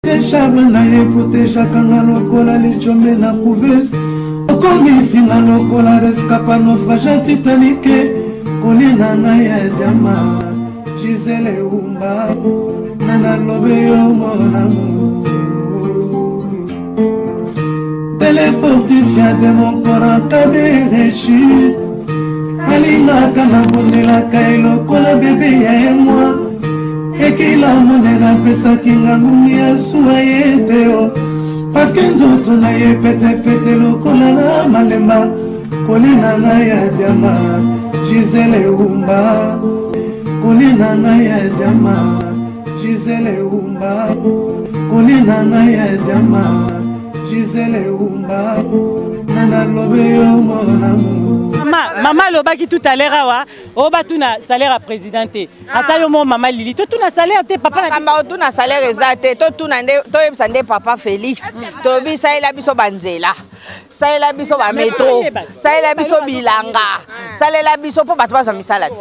Charme na ye protéger kanga lokola lichombe na couvese. Okomisi na lokola rescapa naufrage Titanic. Kolina na ye diama Gisele Umba Nana lobe yo mon amour. Téléfortifié de mon corps en cas de rechute. Alina kana bonela kailo kola bébé ya moi. Ekila monena pesa kinga ngumia suaye teo. Parce que nzoto na ye pete pete lokola na malemba. Kolina na ya diama Gisele Umba Kolina na ya diama Gisele Umba Kolina na ya diama Gisele Umba Nana lobe yo mon amour. Maman lobaki tout à l'heure o batuna salaire à présidente. Ata yo maman Lili to tuna salaire te papa na kamba tuna salaire ezate to tuna nde to yebisa nde papa Félix to bisa ila biso banzela. Salela biso ba métro, salela biso bilanga, salela biso po bato baza misala ti.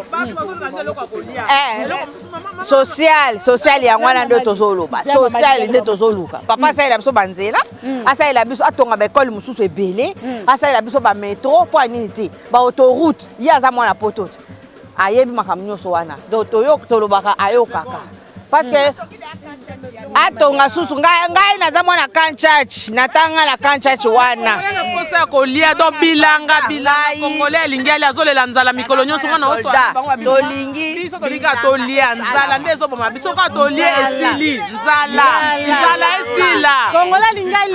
Social yango wana nde tozoloba. Social nde tozoluka. Papa salela biso banzela, asalela biso atonga ba école mususu ebele, asalela biso ba métro po anini ti, ba autoroute, ya za mwana poto. Ayebi makambo nyonso wana. Donc toyo tolobaka ayokaka. Parce que atonga susu ngai naza mwana kanchachi natanga la kanchachi wana posa ko lia do bilanga congolais lingeli azolela nzala mikolo nyonso wana oso tolingi biso tolika to lia nzala ndezo boma biso ka to lia esili nzala esila congolais lingeli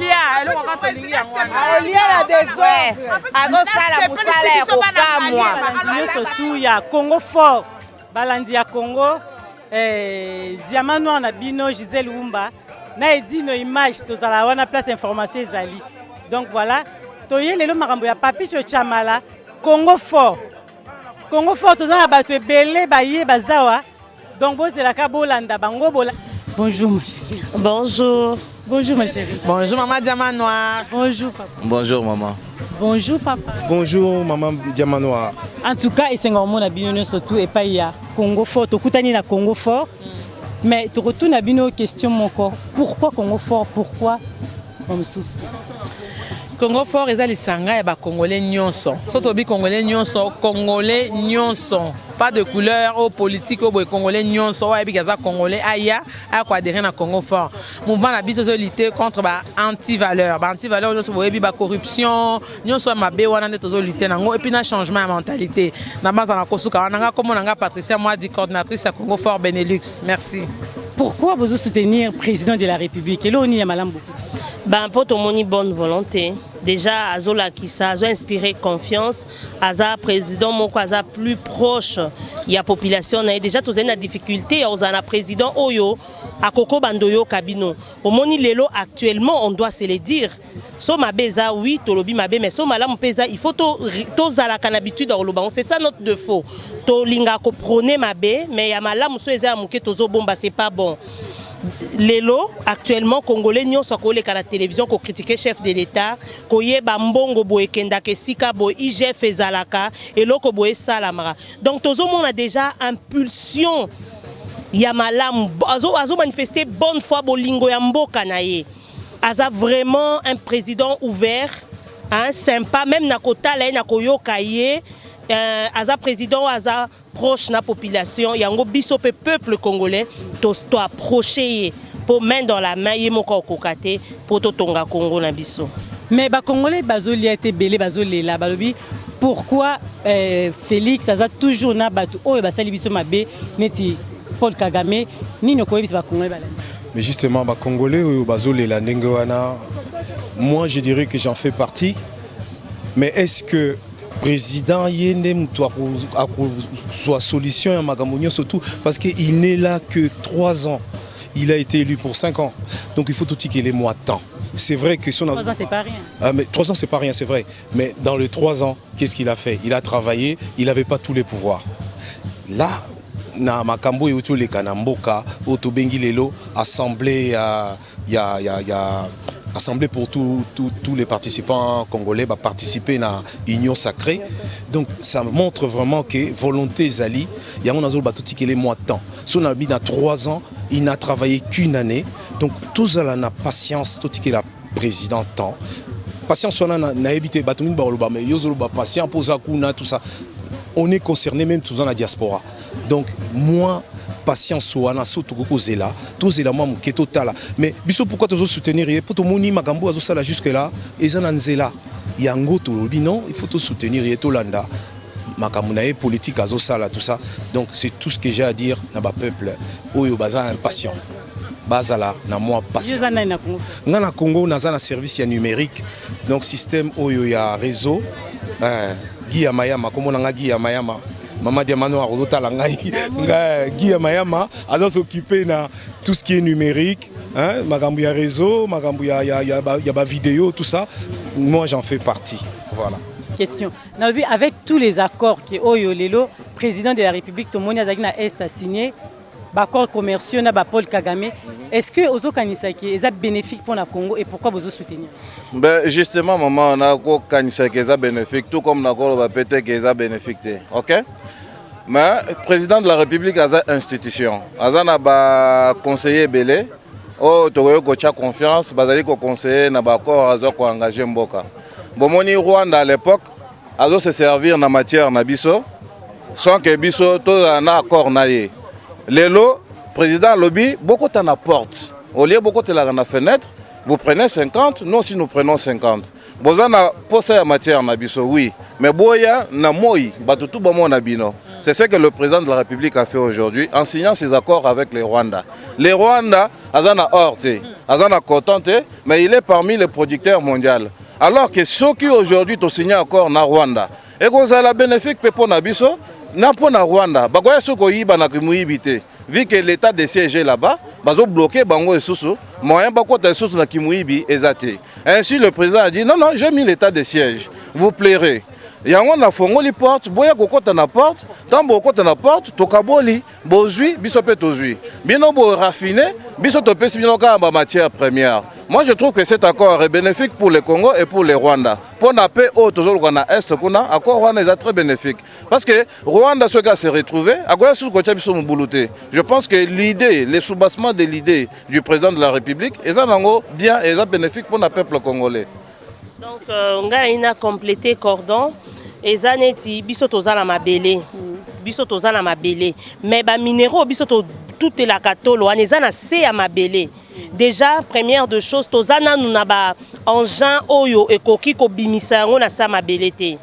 lia eloko ka tolingi yango wana lia la désordre azosala musala ya kokamwa nyonso tu ya Congo fort balandi ya Congo. Diamant noir na bino Gisele Umba na edino image tozala wana place information ezali. Donc voilà toye lelo makambo ya Papicho Chamala Congo fort tozala bato ebele baye bazawa. Donc bozela ka bolanda bango bola. Bonjour ma chérie. Bonjour ma chérie. Bonjour maman Diamant noir. Bonjour papa. Bonjour maman. Bonjour papa. Bonjour maman Diamant noir. En tout cas, esenga mona bino surtout et pas ya Congo fort, tokutani na Congo fort. Mais tu retournes à bino question mon corps. Pourquoi Congo fort? Pourquoi comme sous? Congo fort eza lisanga ya ba congolais nyonso. Soto bi congolais nyonso, pas de couleur au politique au congolais nyonso wa bi kaza congolais aya a quoi adhérer na Congo fort. Mouvement na biso zo lutter contre ba anti-valeur. Ba anti-valeur nyonso boye bi ba corruption, nyonso mabe wana ndeto zo lutter nango et puis na changement de mentalité. Na banza na kosuka wana nga comme nanga Patricia moi di coordinatrice à Congo fort Benelux. Merci. Pourquoi vous soutenir président de la République? Et là on y a malam beaucoup. Ben pour ton bonne volonté. Déjà, Azola Kissa, Azo inspiré confiance, Aza président, mon Aza plus proche, il y a population, déjà tous une difficulté, on a président Oyo, à Koko Bandoyo Kabino. Au Moni Lelo actuellement, on doit se le dire. So ma beza, oui, tolobi ma mais so malam pesa, il faut to zala canhabitude dans le c'est ça notre défaut. To linga ko prôner ma mais ya malam so eza muke tozo bomba, c'est pas bon. Lelo actuellement congolais nyonso soit collé à la télévision ko critiquer chef de l'état ko yeba mbongo boye kenda ke sika boye IGF ezalaka et loko boye salamara. Donc tozo on a déjà impulsion ya malam azo manifester bonne foi bolingo ya mboka na ye. Aza vraiment un président ouvert, hein, sympa même na kotala na koyoka ye. Aza président aza proche na population yango biso pe peuple congolais to approcher pour main dans la main yemoko kokate pour to tonga Congo na biso. Mais ba congolais bazoli a été belé bazolela balobi pourquoi Félix aza toujours na batu oyo basali biso mabe neti Paul Kagame ni no koyebisa ba congolais balandi. Mais justement ba congolais oyo bazolela ndenge wana moi je dirais que j'en fais partie. Mais est-ce que président yende soit solution à Magamonio surtout parce qu'il n'est là que 3 ans. Il a été élu pour 5 ans. Donc il faut tout qu'il ait moins de temps. C'est vrai que son 3 ans c'est pas rien. Mais 3 ans c'est pas rien, c'est vrai. Mais dans les 3 ans, qu'est-ce qu'il a fait? Il a travaillé, il n'avait pas tous les pouvoirs. Là, na makambo et autour les kanamboka, autobengi lelo, assemblée assemblée pour tous les participants congolais va participer à l'Union sacrée. Donc ça montre vraiment que volonté Zali, il y a un azul batouti qui est moins de temps. Si on a mis dans 3 ans, il n'a travaillé qu'une année. Donc, tous la patience, tout ce qui est la président temps. Patience, on a évité, mais patience, tout ça. On est concerné même tous dans la diaspora. Donc, moi, patience, on a surtout là, tous les gens qui sont là. Mais, pourquoi tu veux soutenir? Pour tout le monde, Magambo, jusque-là, ils sont là. Il y a un gros non, il faut tout soutenir, il y a tout l'anda. Makamunae politique à Zosala, tout ça. Donc c'est tout ce que j'ai à dire dans le peuple. Oyo baza impatient. Bazala na moi patient. Dans Congo, on a un service numérique. Donc système oyo ya réseau. Guy Mayama, comme on a Guy Mayama. Maman Diamano a rosota langai. Guy Mayama a s'occuper de tout ce qui est numérique. Magambo ya réseau, Magambo ya vidéo, tout ça. Moi j'en fais partie. Voilà. Question. Avec tous les accords que Oyo Lelo, président de la République, Tomoni Azagina Est a signé, accords commerciaux, Paul Kagame, est-ce que Ozo Kanisaki est bénéfique pour le Congo et pourquoi vous soutenir? Justement, maman, on a Kanisaki est bénéfique, tout comme l'accord va peut-être qu'il est bénéfique. Ok? Mais le président de la République a une institution. Il a un conseiller belé. Oh, tu as confiance, il a conseiller na accord a engagé Mboka. Bomoni Rwanda à l'époque a se servir na matière na biso sans que biso to na accord na ye. Lelo président lobby beaucoup t'en apporte. Au lieu beaucoup te la na fenêtre, vous prenez 50, nous aussi nous prenons 50. Bozana poser la matière na biso oui, mais boya na moi batutu bomo na bino. C'est ce que le président de la République a fait aujourd'hui en signant ses accords avec les Rwandais. Les Rwandais azana orte, azana contenté, mais il est parmi les producteurs mondiaux. Alors que ceux qui aujourd'hui ont signé encore na Rwanda, et qu'on a la bénéfique pour Nabiso, n'a pas na Rwanda, bagoya ceux qui ont été vu que l'état de siège est là-bas, ils ont bloqué Bango et Soussou, moyen pas quoi Soussou na Kimouibi ezate. Ainsi le président a dit non non, j'ai mis l'état de siège, vous plairez. Yango na fongo li porte, boya kokota na porte, tambo kokota na porte, tokaboli, bozui, biso pe tozui. Bino bo raffiné, biso to pesi bino ka ba matière première. Moi je trouve que cet accord est bénéfique pour le Congo et pour les Rwandais. Pour la paix au toujours na est kuna, accord Rwanda est très bénéfique parce que Rwanda ce gars s'est retrouvé, agoya sous kocha biso mbuluté. Je pense que l'idée, les soubassements de l'idée du président de la République, est bien et bénéfique pour le peuple congolais. Donc, on a complété cordon. Et zaneti biso tozala mabele. Biso tozala mabele. Mais ba minéraux biso tout est la katolo. On est na se ya mabele. Déjà première de choses tozana nous na ba engin oyo ekoki ko bimisa yango na sa mabele te.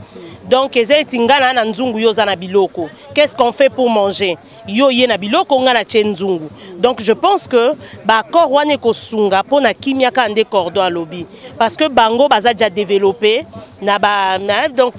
Donc ezeti ngana na nzungu yo zana biloko. Qu'est-ce qu'on fait pour manger? Yo ye na biloko ngana tshenzungu. Donc je pense que ba accord wane ko sunga pona kimia ka ande cordon à lobby parce que bango baza déjà développé na ba donc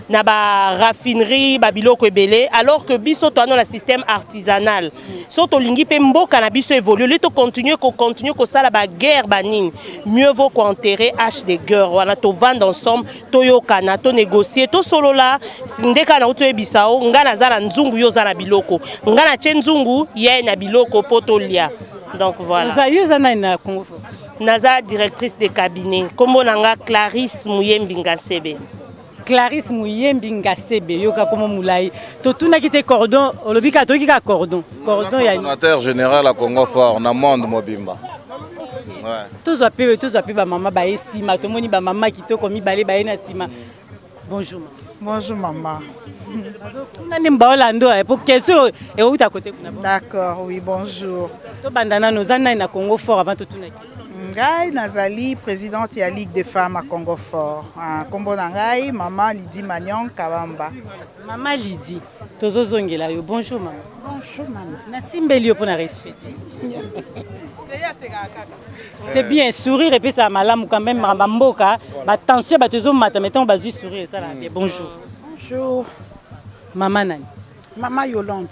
na ba raffinerie ba biloko ebele alors que biso to na système artisanal. So to lingi pe mboka na biso évoluer, le to continuer ko sala ba guerre banine. Mieux vaut ko enterrer hache de guerre wana to vendre ensemble to yokana to négocier to solo la ndeka na uto ebisao ngana zala nzungu yo zala biloko ngana tshenzungu ye na biloko potolia. Donc voilà. Naza directrice de cabinet kombo nanga Clarisse Muyembi Ngasebe. Clarisse Muyembi Ngasebe yoka komo mulai to tuna kite cordon olobika to kika cordon ya coordinateur général à Congo Fort na monde mobimba. Ouais. Tous appelés ba maman ba esima to moni ba maman kitoko mi balé ba ena sima. Bonjour. Bonjour maman. D'accord, oui, bonjour. Na Congo Fort avant tout. Ngai Nazali, présidente de la Ligue des femmes à Congo Fort. Kombo Nangai, maman Lydie Magnon Kawamba. Maman Lydie, tozozongela yo. Bonjour maman. Bonjour maman. Nasimbeli pour na respecter. C'est bien, sourire et puis ça malamu quand même mboka, ba tension ba tozo mata mettons ba sourire ça là bien. Bonjour. Bonjour. Maman nani? Maman Yolande.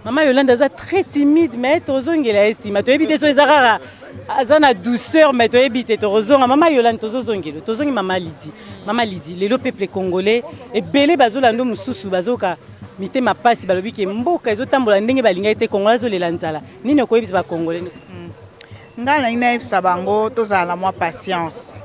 Maman Yolande est très timide mais tozongela esi ma to ebite so ezara azana douceur mais to ebite to rozonga maman Yolande tozongela tozongi maman Lydie. Maman Lydie, le peuple congolais et belé bazolando mususu bazoka mité ma pasi balobi ke mboka ezotambola ndenge balinga ete Congolais zolela nzala. Nini okoyebisa ba Congolais? Ngala ina ebisa bango tozala mwa patience.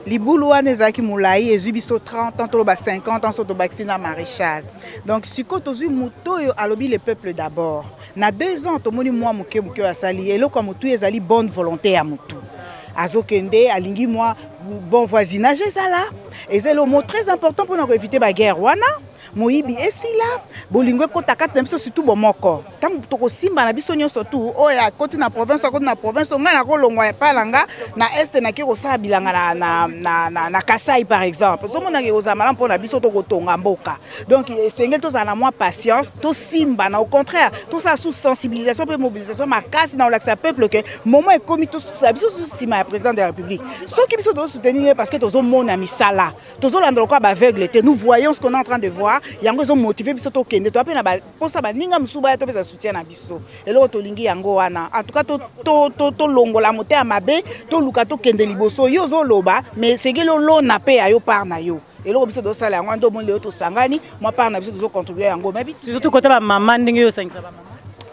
libulu wana ezalaki molai ezwi biso 30 ans toloba 50 ans so tobakisi na maréchal. Donc sikoyo tozwi moto oyo alobi le peuple d'abord. Na 2 ans tomoni mwa moke moke asali eloko motu ezali bonne volonté ya motu. Azokende alingi mwa bon voisinage ezala. C'est le mot très important pour nous éviter la guerre wana. Moyibi esila bolingo kota kata na biso surtout bomoko tant toko simba na biso nyonso surtout oya côté na province nga na kolongwa ya palanga na est na ki kosala bilanga na Kasai par exemple so mona ke ozamala mpona biso toko tonga mboka donc esengeli to na moi patience to simba na au contraire tout ça sous sensibilisation et mobilisation makasi na olaxa peuple que moment est commis tout ça biso sous sima ya président de la République so ki biso to soutenir parce que tozo mona misala tozo landa ko ba aveugle nous voyons ce qu'on est en train de voir yango zo motiver biso to kende to apena ba posa ba ninga musuba to pesa soutien na biso eloko to lingi yango wana en tout cas to longola moté mabe to luka to kende liboso yo zo loba mais segelo lo na pe ayo par na yo eloko biso do sala yango ndo mon leo to sangani moi par na biso to contribuer yango mais surtout côté ba maman ndenge yo sangisa ba maman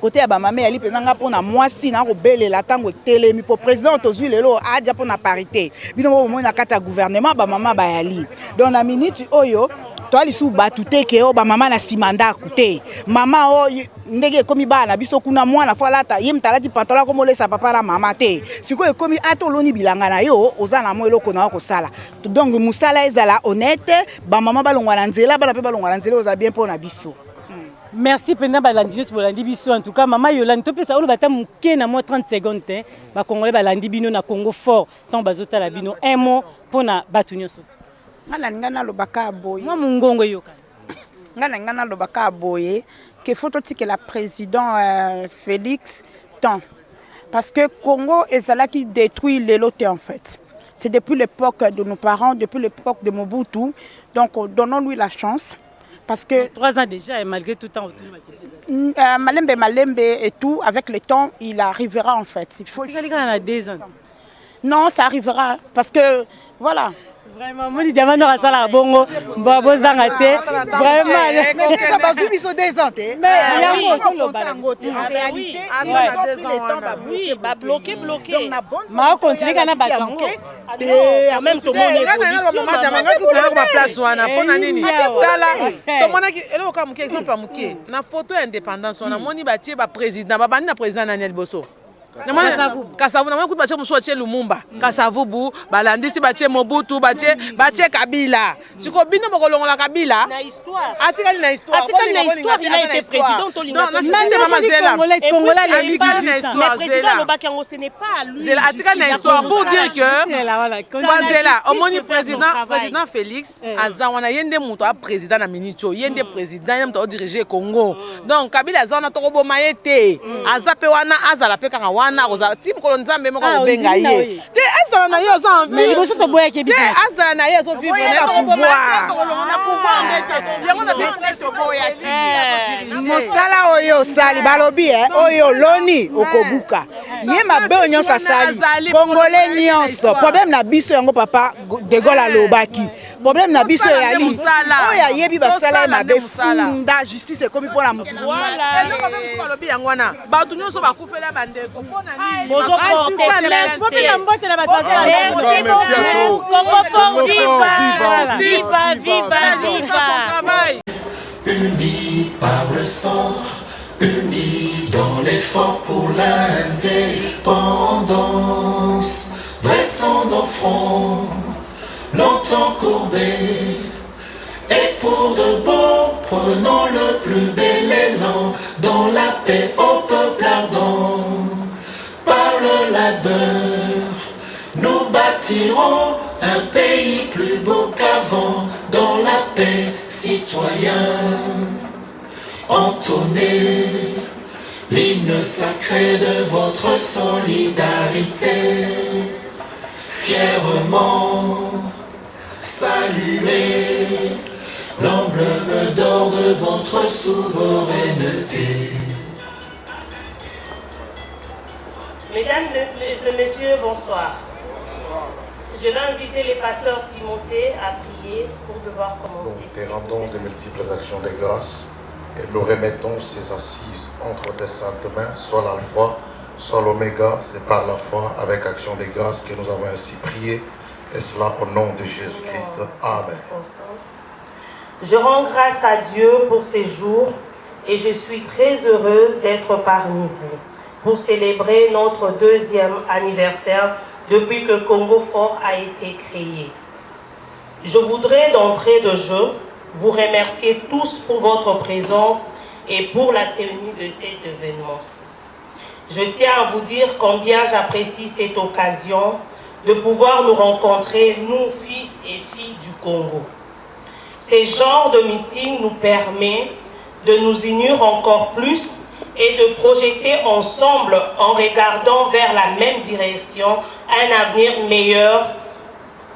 côté ya ba maman ali penanga pona mwasi na robelela tango telemi po président tozwi lelo aja pona parité bino mo na kata gouvernement ba maman ba yali donc na minute oyo to ali su batute ke o ba mama na simanda akute mama o ndege komi bana biso kuna mwana falata yim talati pantola ko molesa papa la mama te siko ekomi atoloni bilanga na yo ozana mo eloko na ko sala donc musala ezala honnête ba mama balongwa na nzela bana pe balongwa na nzela oza bien pona biso. Merci pena balandi nyonso bolandi biso en tout cas mama Yolande topesa olo bata muke na mo 30 secondes ba congolais balandi bino na Congo fort tant bazota la bino un mot pona batu nyonso. Ngana lobaka boye moi mungongo yoka ngana lobaka boye que faut que la président Félix tant parce que Congo est cela qui détruit les lotés en fait c'est depuis l'époque de nos parents depuis l'époque de Mobutu donc donnons-lui la chance parce que 3 ans déjà et malgré tout temps Malembe et tout avec le temps il arrivera en fait il faut ça à 2 ans non ça arrivera parce que voilà. Vraiment, moi, je dis à la salle bongo, babo zangate, vraiment. Ça va subir sur 2 ans, mais il y a en réalité, ils ont pris le temps oui, bah bloqué. Ma continue kana bakango. Quand même tout le monde est na photo indépendance on a moni batie ba président ba bandi na président Daniel Bosso. Kasavu na mwana batie muso tie Lumumba Kasavubu balandisi batie Mobutu batie Kabila siko bino mokolongola Kabila na histoire atikali na histoire il a été président Tolinga Mama Zela Congolais les président Lobakango ce n'est pas lui Zela atikali na histoire pour dire que Zela omoni président Félix azawana yende muto a président na minito yende président yem to diriger Congo donc Kabila azana to koboma yete azape wana azala pe kanga wana koza tim ko nzambe moko benga ye te azala na yo za envie mais liboso to boya ke bisa azala na yo so vivre na pouvoir yango na biso to boya ki mosala oyo sali balobi oyo loni okobuka ye mabe nyonso sali congolais nyonso problème na biso yango papa de Gaulle alobaki problème na biso ya li oya yebi basala mabe funda justice ekomi pona mutu voilà balobi yango wana bato nyonso bakufela bandeko pona nini bozo porter plainte merci beaucoup Congo fort viva unis par le sang unis dans l'effort pour l'indépendance dressons nos fronts longtemps courbés et pour de bon prenons le plus bel élan dans la paix au peuple ardent par le labeur nous bâtirons un pays plus beau qu'avant dans la paix citoyen entonnez l'hymne sacré de votre solidarité fièrement saluez l'emblème d'or de votre souveraineté. Mesdames et messieurs, bonsoir. Je vais inviter les pasteurs Timothée à prier pour devoir commencer. Nous te rendons de multiples actions de grâce et nous remettons ces assises entre tes saintes mains, soit l'alpha, soit l'oméga, c'est par la foi avec action de grâce que nous avons ainsi prié Et cela au nom de Jésus-Christ. Amen. Je rends grâce à Dieu pour ces jours et je suis très heureuse d'être parmi vous pour célébrer notre 2e anniversaire depuis que Congo Fort a été créé. Je voudrais d'entrée de jeu vous remercier tous pour votre présence et pour la tenue de cet événement. Je tiens à vous dire combien j'apprécie cette occasion de pouvoir nous rencontrer, nous, fils et filles du Congo. Ce genre de meeting nous permet de nous unir encore plus et de projeter ensemble, en regardant vers la même direction, un avenir meilleur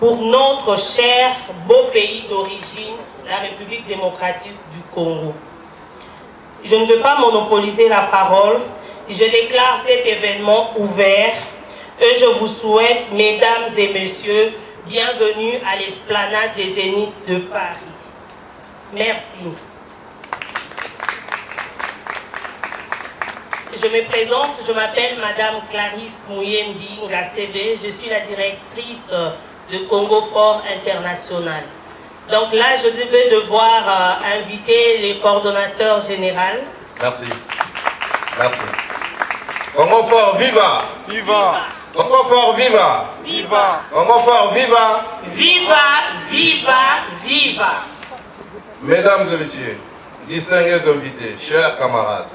pour notre cher, beau pays d'origine, la République démocratique du Congo. Je ne veux pas monopoliser la parole. Je déclare cet événement ouvert et je vous souhaite, mesdames et messieurs, bienvenue à l'esplanade des Zéniths de Paris. Merci. Je me présente, je m'appelle Madame Clarisse Mouyembi Ngasebe, je suis la directrice de Congo Fort International. Donc là, je devais devoir inviter les coordonnateurs généraux. Merci. Merci. Congo Fort, viva! Viva! Congo Fort, viva! Viva! Congo Fort, viva! Viva, viva, viva! Mesdames et messieurs, distingués invités, chers camarades,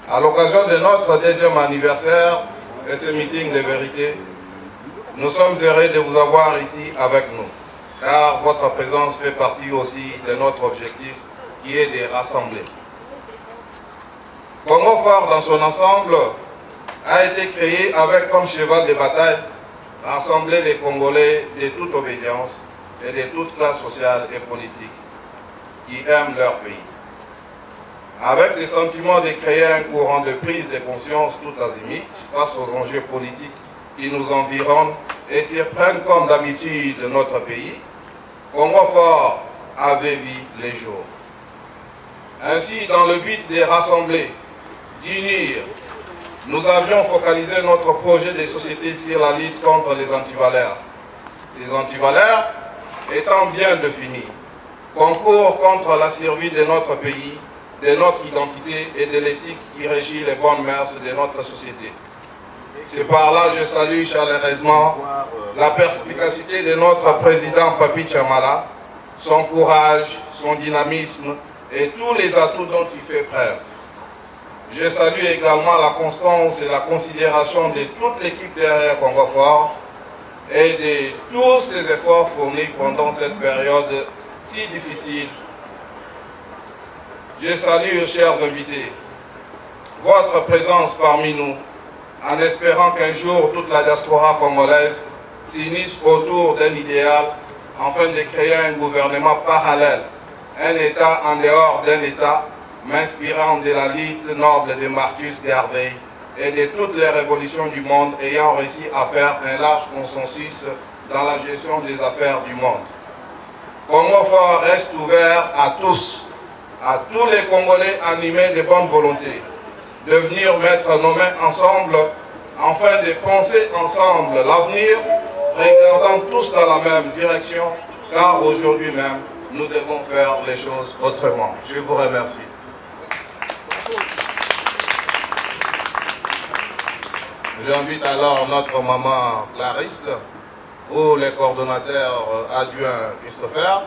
à l'occasion de notre 2e anniversaire et ce meeting de vérité, nous sommes heureux de vous avoir ici avec nous, car votre présence fait partie aussi de notre objectif qui est de rassembler. Congo Fort dans son ensemble a été créé avec comme cheval de bataille rassembler les Congolais de toute obédience et de toute classe sociale et politique qui aiment leur pays. Avec ce sentiment de créer un courant de prise de conscience tout azimut face aux enjeux politiques qui nous environnent et surprennent comme d'habitude notre pays, Congo Fort avait vu les jours. Ainsi, dans le but de rassembler, d'unir, nous avions focalisé notre projet de société sur la lutte contre les antivaleurs. Ces antivaleurs étant bien définis, concourent contre la survie de notre pays, de notre identité et de l'éthique qui régit les bonnes mœurs de notre société. C'est par là que je salue chaleureusement la perspicacité de notre président Papi Chamala, son courage, son dynamisme et tous les atouts dont il fait preuve. Je salue également la constance et la considération de toute l'équipe derrière Congo Fort et de tous ces efforts fournis pendant cette période si difficile. Je salue, chers invités, votre présence parmi nous, en espérant qu'un jour toute la diaspora congolaise s'unisse autour d'un idéal afin de créer un gouvernement parallèle, un État en dehors d'un État, m'inspirant de la lutte noble de Marcus Garvey et de toutes les révolutions du monde ayant réussi à faire un large consensus dans la gestion des affaires du monde. Congo Fort reste ouvert à tous les Congolais animés de bonne volonté, de venir mettre nos mains ensemble afin de penser ensemble l'avenir, regardant tous dans la même direction, car aujourd'hui même, nous devons faire les choses autrement. Je vous remercie. J'invite alors notre maman Clarisse ou les coordonnateurs adjoints Christopher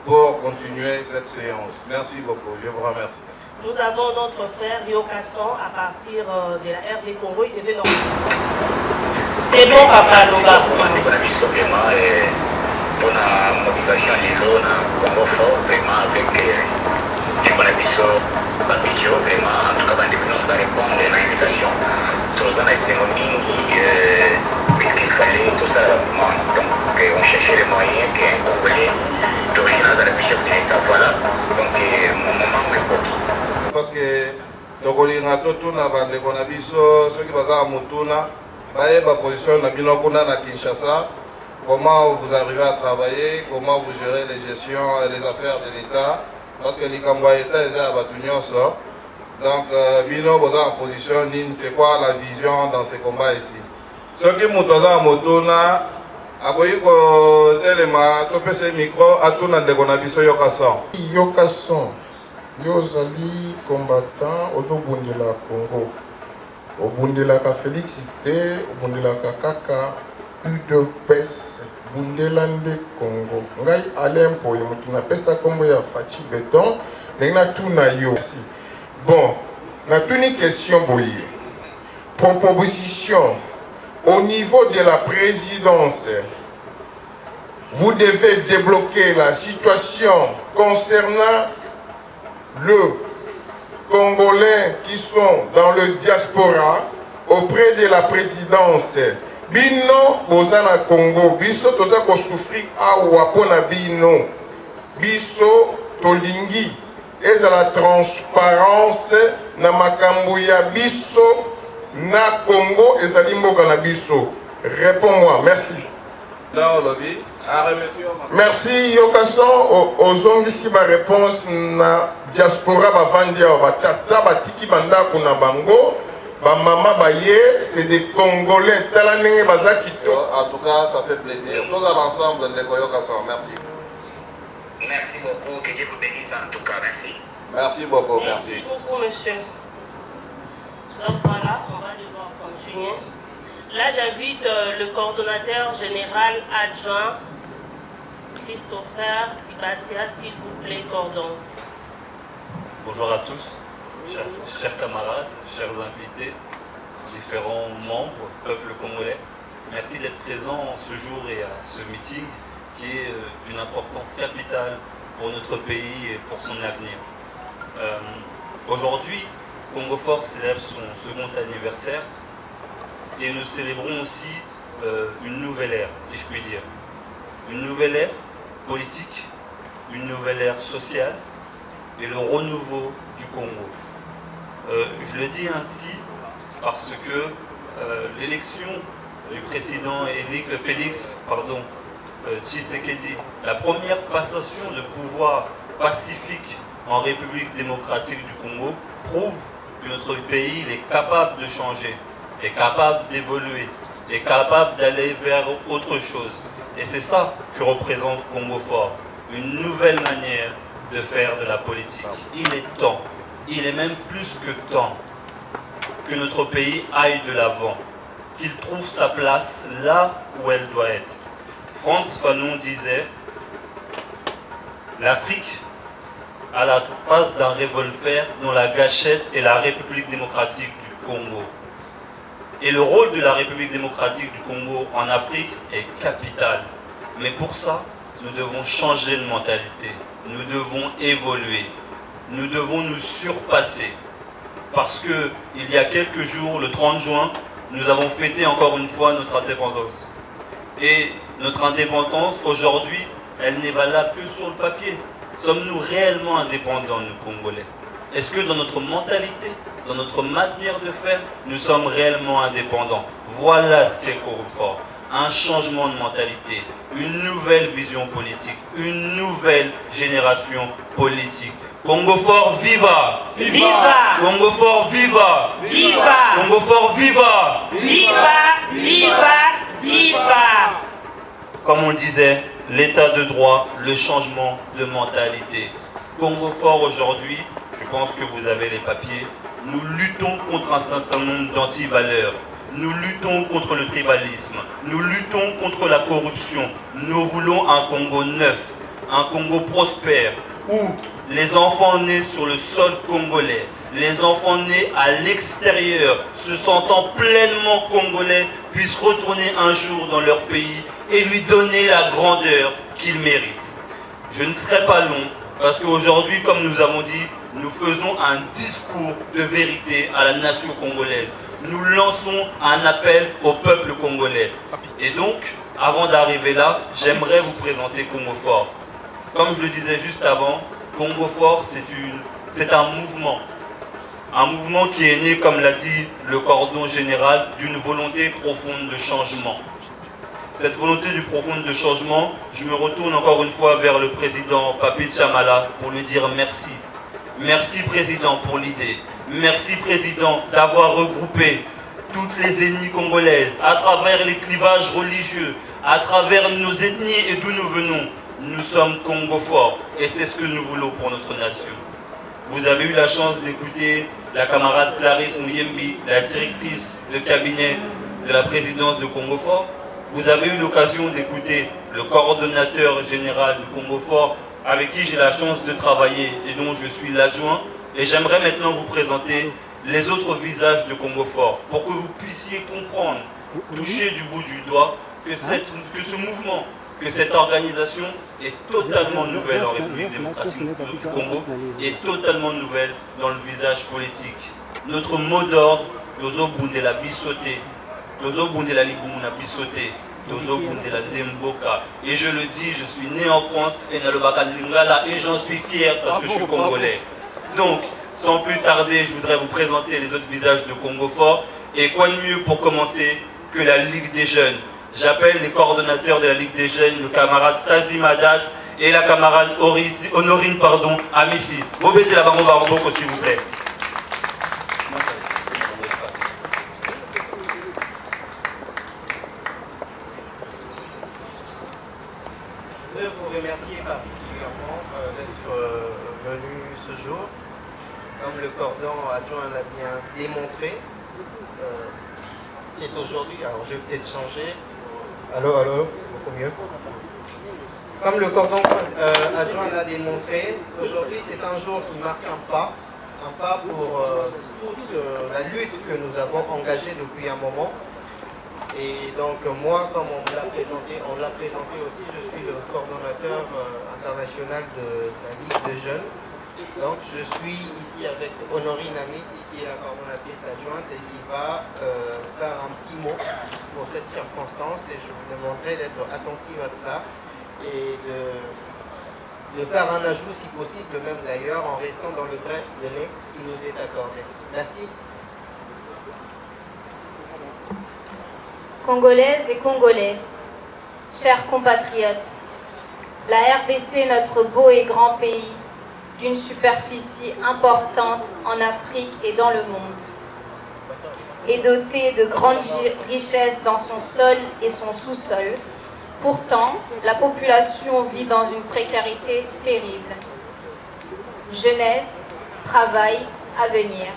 pour continuer cette séance. Merci beaucoup, je vous remercie. Nous avons notre frère Rio Casson à partir de la RD Congo. Il devait c'est bon, papa, Loba. Pour la motivation de l'eau, Congo Fort, vraiment avec les connexions, vraiment, en tout cas, nous répondre à l'invitation. Tous les puisqu'il fallait tout ça, donc on cherchait les moyens qu'un Congolais d'origine dans le chef de l'État, voilà, donc moment est propice. Parce que tokolinga totuna bandeko na biso soki baza motuna bayeba position na bino kuna na Kinshasa, comment vous arrivez à travailler, comment vous gérez les gestions et les affaires de l'État, parce que likambo ya État eza ya bato nyonso. Donc bino boza en position nini, c'est quoi la vision dans ces combats ici? Soki moto aza motuna aboyi kotelema topesa micro atuna ndeko na biso Yokason. Yokason yozali combattant ozobundela Congo, obundelaka Félix te, obundelaka kaka UDPS, bundela nde Congo. Ngai Alain Poye mutu napesa kombo ya Fachi Beton ndenge natuna yo. Bon, natuni question boye. Proposition au niveau de la présidence, vous devez débloquer la situation concernant le Congolais qui sont dans le diaspora auprès de la présidence. Bino bozana Congo, biso toza ko souffrir awa pona bino. Biso tolingi eza la transparence na makambo ya biso na Congo ezali mboka na biso. Réponds-moi, merci. Merci Yokason ozongisi ba réponse na diaspora bavandi awa batata batiki bandako na bango ba mama baye c'est des Congolais tala ndenge baza kito. En tout cas ça fait plaisir. Tous ensemble ndeko Yokason, merci. Merci beaucoup, que Dieu vous bénisse en tout cas, merci. Merci beaucoup, merci. Merci beaucoup monsieur. Donc voilà, on va devoir continuer. Là, j'invite le coordonnateur général adjoint, Christopher Dibassia, s'il vous plaît, cordon. Bonjour à tous, chers camarades, chers invités, différents membres, peuple congolais. Merci d'être présents ce jour et à ce meeting qui est d'une importance capitale pour notre pays et pour son avenir. Aujourd'hui, Congo Fort célèbre son second anniversaire et nous célébrons aussi une nouvelle ère, si je puis dire. Une nouvelle ère politique, une nouvelle ère sociale et le renouveau du Congo. Je le dis ainsi parce que l'élection du président Félix Tshisekedi, la première passation de pouvoir pacifique en République démocratique du Congo, prouve que notre pays est capable de changer, est capable d'évoluer, est capable d'aller vers autre chose. Et c'est ça que représente Congo Fort, une nouvelle manière de faire de la politique. Il est temps, il est même plus que temps, que notre pays aille de l'avant, qu'il trouve sa place là où elle doit être. Frantz Fanon disait « L'Afrique à la face d'un revolver dont la gâchette est la République démocratique du Congo. » Et le rôle de la République démocratique du Congo en Afrique est capital. Mais pour ça, nous devons changer de mentalité. Nous devons évoluer. Nous devons nous surpasser. Parce que il y a quelques jours, le 30 juin, nous avons fêté encore une fois notre indépendance. Et notre indépendance, aujourd'hui, elle n'est valable que sur le papier. Sommes-nous réellement indépendants, nous, Congolais? Est-ce que dans notre mentalité, dans notre manière de faire, nous sommes réellement indépendants? Voilà ce qu'est Congo Fort. Un changement de mentalité, une nouvelle vision politique, une nouvelle génération politique. Congo Fort, viva! Viva! Congo Fort, viva! Viva! Congo Fort, viva! Viva! Viva! Viva! Comme on disait, l'état de droit, le changement de mentalité. Congo Fort aujourd'hui, je pense que vous avez les papiers, nous luttons contre un certain nombre d'antivaleurs. Nous luttons contre le tribalisme. Nous luttons contre la corruption. Nous voulons un Congo neuf, un Congo prospère, où les enfants nés sur le sol congolais, les enfants nés à l'extérieur, se sentant pleinement congolais, puissent retourner un jour dans leur pays et lui donner la grandeur qu'ils méritent. Je ne serai pas long, parce qu'aujourd'hui, comme nous avons dit, nous faisons un discours de vérité à la nation congolaise. Nous lançons un appel au peuple congolais. Et donc, avant d'arriver là, j'aimerais vous présenter Congo Fort. Comme je le disais juste avant, Congo Fort, c'est un mouvement. Un mouvement qui est né, comme l'a dit le cordon général, d'une volonté profonde de changement. Cette volonté du profond de changement, je me retourne encore une fois vers le président Papi Tchamala pour lui dire merci. Merci président pour l'idée. Merci président d'avoir regroupé toutes les ethnies congolaises, à travers les clivages religieux, à travers nos ethnies et d'où nous venons. Nous sommes Congo fort et c'est ce que nous voulons pour notre nation. Vous avez eu la chance d'écouter la camarade Clarisse Mouyembi, la directrice de cabinet de la présidence de Congo fort. Vous avez eu l'occasion d'écouter le coordonnateur général de Congo fort avec qui j'ai la chance de travailler et dont je suis l'adjoint. Et j'aimerais maintenant vous présenter les autres visages de Congo fort pour que vous puissiez comprendre, toucher du bout du doigt que ce mouvement, que cette organisation est totalement nouvelle en République démocratique du Congo et totalement nouvelle dans le visage politique. Notre mot d'ordre, Tozo Bundela Bissoté, Tozo Bundela Liboumuna Bissoté, Tozo Bundela Demboka. Et je le dis, je suis né en France et Nalobaka Lingala et j'en suis fier parce que je suis congolais. Donc, sans plus tarder, je voudrais vous présenter les autres visages de Congo fort. Et quoi de mieux pour commencer que la Ligue des Jeunes. J'appelle les coordonnateurs de la Ligue des Jeunes, le camarade Sazi Madas et la camarade Honorine Amissi. Vous mettez la bango Baroboko, s'il vous plaît. Je voudrais vous remercier particulièrement d'être venu ce jour. Comme le cordon adjoint l'a bien démontré, c'est aujourd'hui, alors je vais peut-être changer. Allô, beaucoup mieux. Comme le cordon adjoint l'a démontré, aujourd'hui c'est un jour qui marque un pas pour toute la lutte que nous avons engagée depuis un moment. Et donc moi, comme on l'a présenté aussi, je suis le coordonnateur international de la Ligue de Jeunes. Donc je suis ici avec Honorine Amissi, qui est la coordonnatrice adjointe et qui va faire un petit mot pour cette circonstance, et je vous demanderai d'être attentive à cela et de faire un ajout si possible, même d'ailleurs en restant dans le bref délai qui nous est accordé. Merci. Congolaises et Congolais, chers compatriotes, la RDC est notre beau et grand pays, d'une superficie importante en Afrique et dans le monde, est doté de grandes richesses dans son sol et son sous-sol. Pourtant, la population vit dans une précarité terrible. Jeunesse, travail, avenir.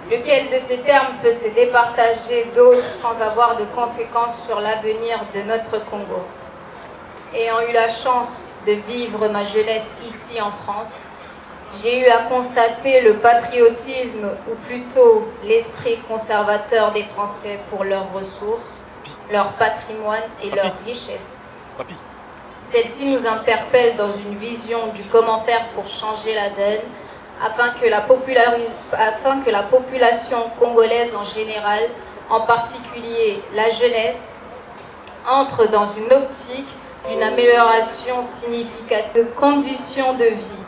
Lequel de ces termes peut se départager d'autres sans avoir de conséquences sur l'avenir de notre Congo? Ayant eu la chance de vivre ma jeunesse ici en France, j'ai eu à constater le patriotisme, ou plutôt l'esprit conservateur des Français pour leurs ressources, leur patrimoine et leurs richesses. Celle-ci nous interpelle dans une vision du comment faire pour changer la donne, afin que la population congolaise en général, en particulier la jeunesse, entre dans une optique d'une amélioration significative de conditions de vie.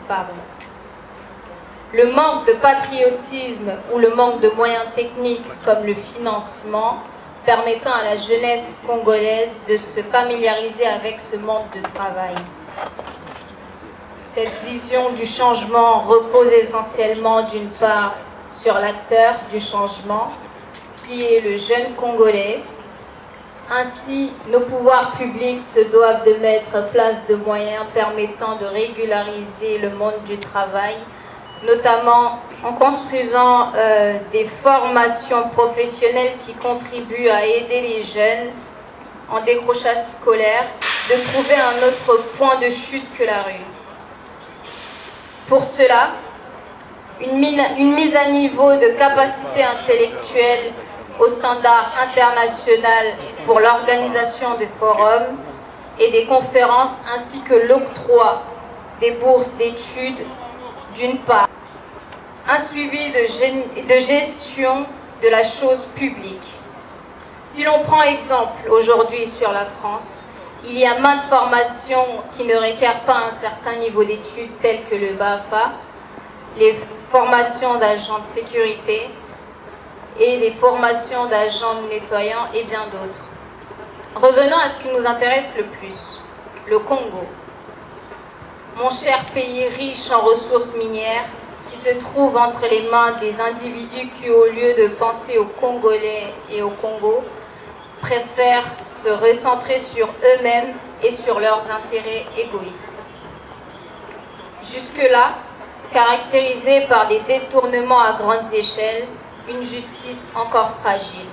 Le manque de patriotisme ou le manque de moyens techniques comme le financement permettant à la jeunesse congolaise de se familiariser avec ce monde de travail. Cette vision du changement repose essentiellement d'une part sur l'acteur du changement, qui est le jeune Congolais. Ainsi, nos pouvoirs publics se doivent de mettre place de moyens permettant de régulariser le monde du travail, notamment en construisant des formations professionnelles qui contribuent à aider les jeunes en décrochage scolaire de trouver un autre point de chute que la rue. Pour cela, une mise à niveau de capacité intellectuelle au standard international pour l'organisation des forums et des conférences, ainsi que l'octroi des bourses d'études d'une part, un suivi de gestion de la chose publique. Si l'on prend exemple aujourd'hui sur la France, il y a maintes formations qui ne requièrent pas un certain niveau d'études telles que le BAFA, les formations d'agents de sécurité et les formations d'agents nettoyants et bien d'autres. Revenons à ce qui nous intéresse le plus, le Congo. Mon cher pays riche en ressources minières, qui se trouve entre les mains des individus qui, au lieu de penser aux Congolais et au Congo, préfèrent se recentrer sur eux-mêmes et sur leurs intérêts égoïstes. Jusque-là, caractérisée par des détournements à grandes échelles, une justice encore fragile.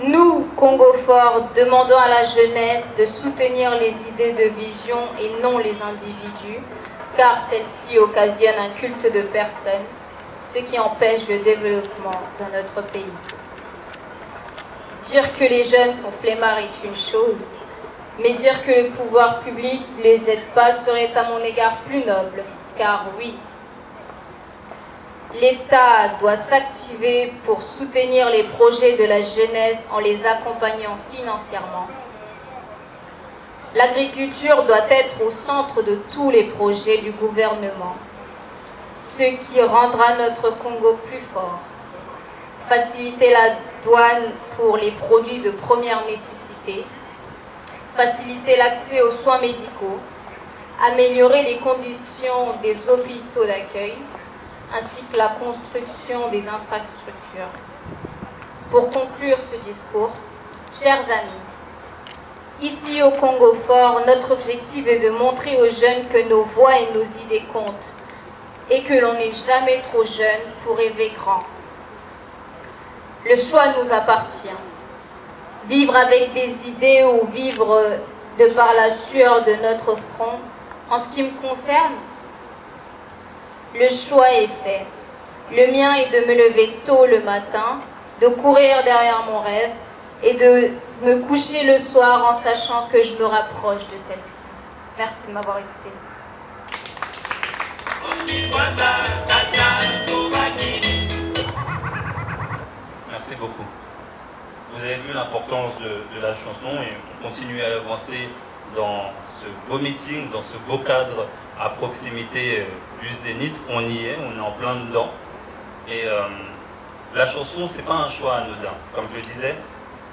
Nous, Congo Fort, demandons à la jeunesse de soutenir les idées de vision et non les individus, car celles-ci occasionnent un culte de personnes, ce qui empêche le développement dans notre pays. Dire que les jeunes sont flemmards est une chose, mais dire que le pouvoir public ne les aide pas serait à mon égard plus noble, car oui, l'État doit s'activer pour soutenir les projets de la jeunesse en les accompagnant financièrement. L'agriculture doit être au centre de tous les projets du gouvernement, ce qui rendra notre Congo plus fort. Faciliter la douane pour les produits de première nécessité, faciliter l'accès aux soins médicaux, améliorer les conditions des hôpitaux d'accueil, ainsi que la construction des infrastructures. Pour conclure ce discours, chers amis, ici au Congo Fort, notre objectif est de montrer aux jeunes que nos voix et nos idées comptent et que l'on n'est jamais trop jeune pour rêver grand. Le choix nous appartient. Vivre avec des idées ou vivre de par la sueur de notre front, en ce qui me concerne, le choix est fait. Le mien est de me lever tôt le matin, de courir derrière mon rêve et de me coucher le soir en sachant que je me rapproche de celle-ci. Merci de m'avoir écouté. Merci beaucoup. Vous avez vu l'importance de la chanson et on continue à avancer dans ce beau meeting, dans ce beau cadre à proximité du Zénith. On y est, on est en plein dedans. Et la chanson, c'est pas un choix anodin. Comme je le disais,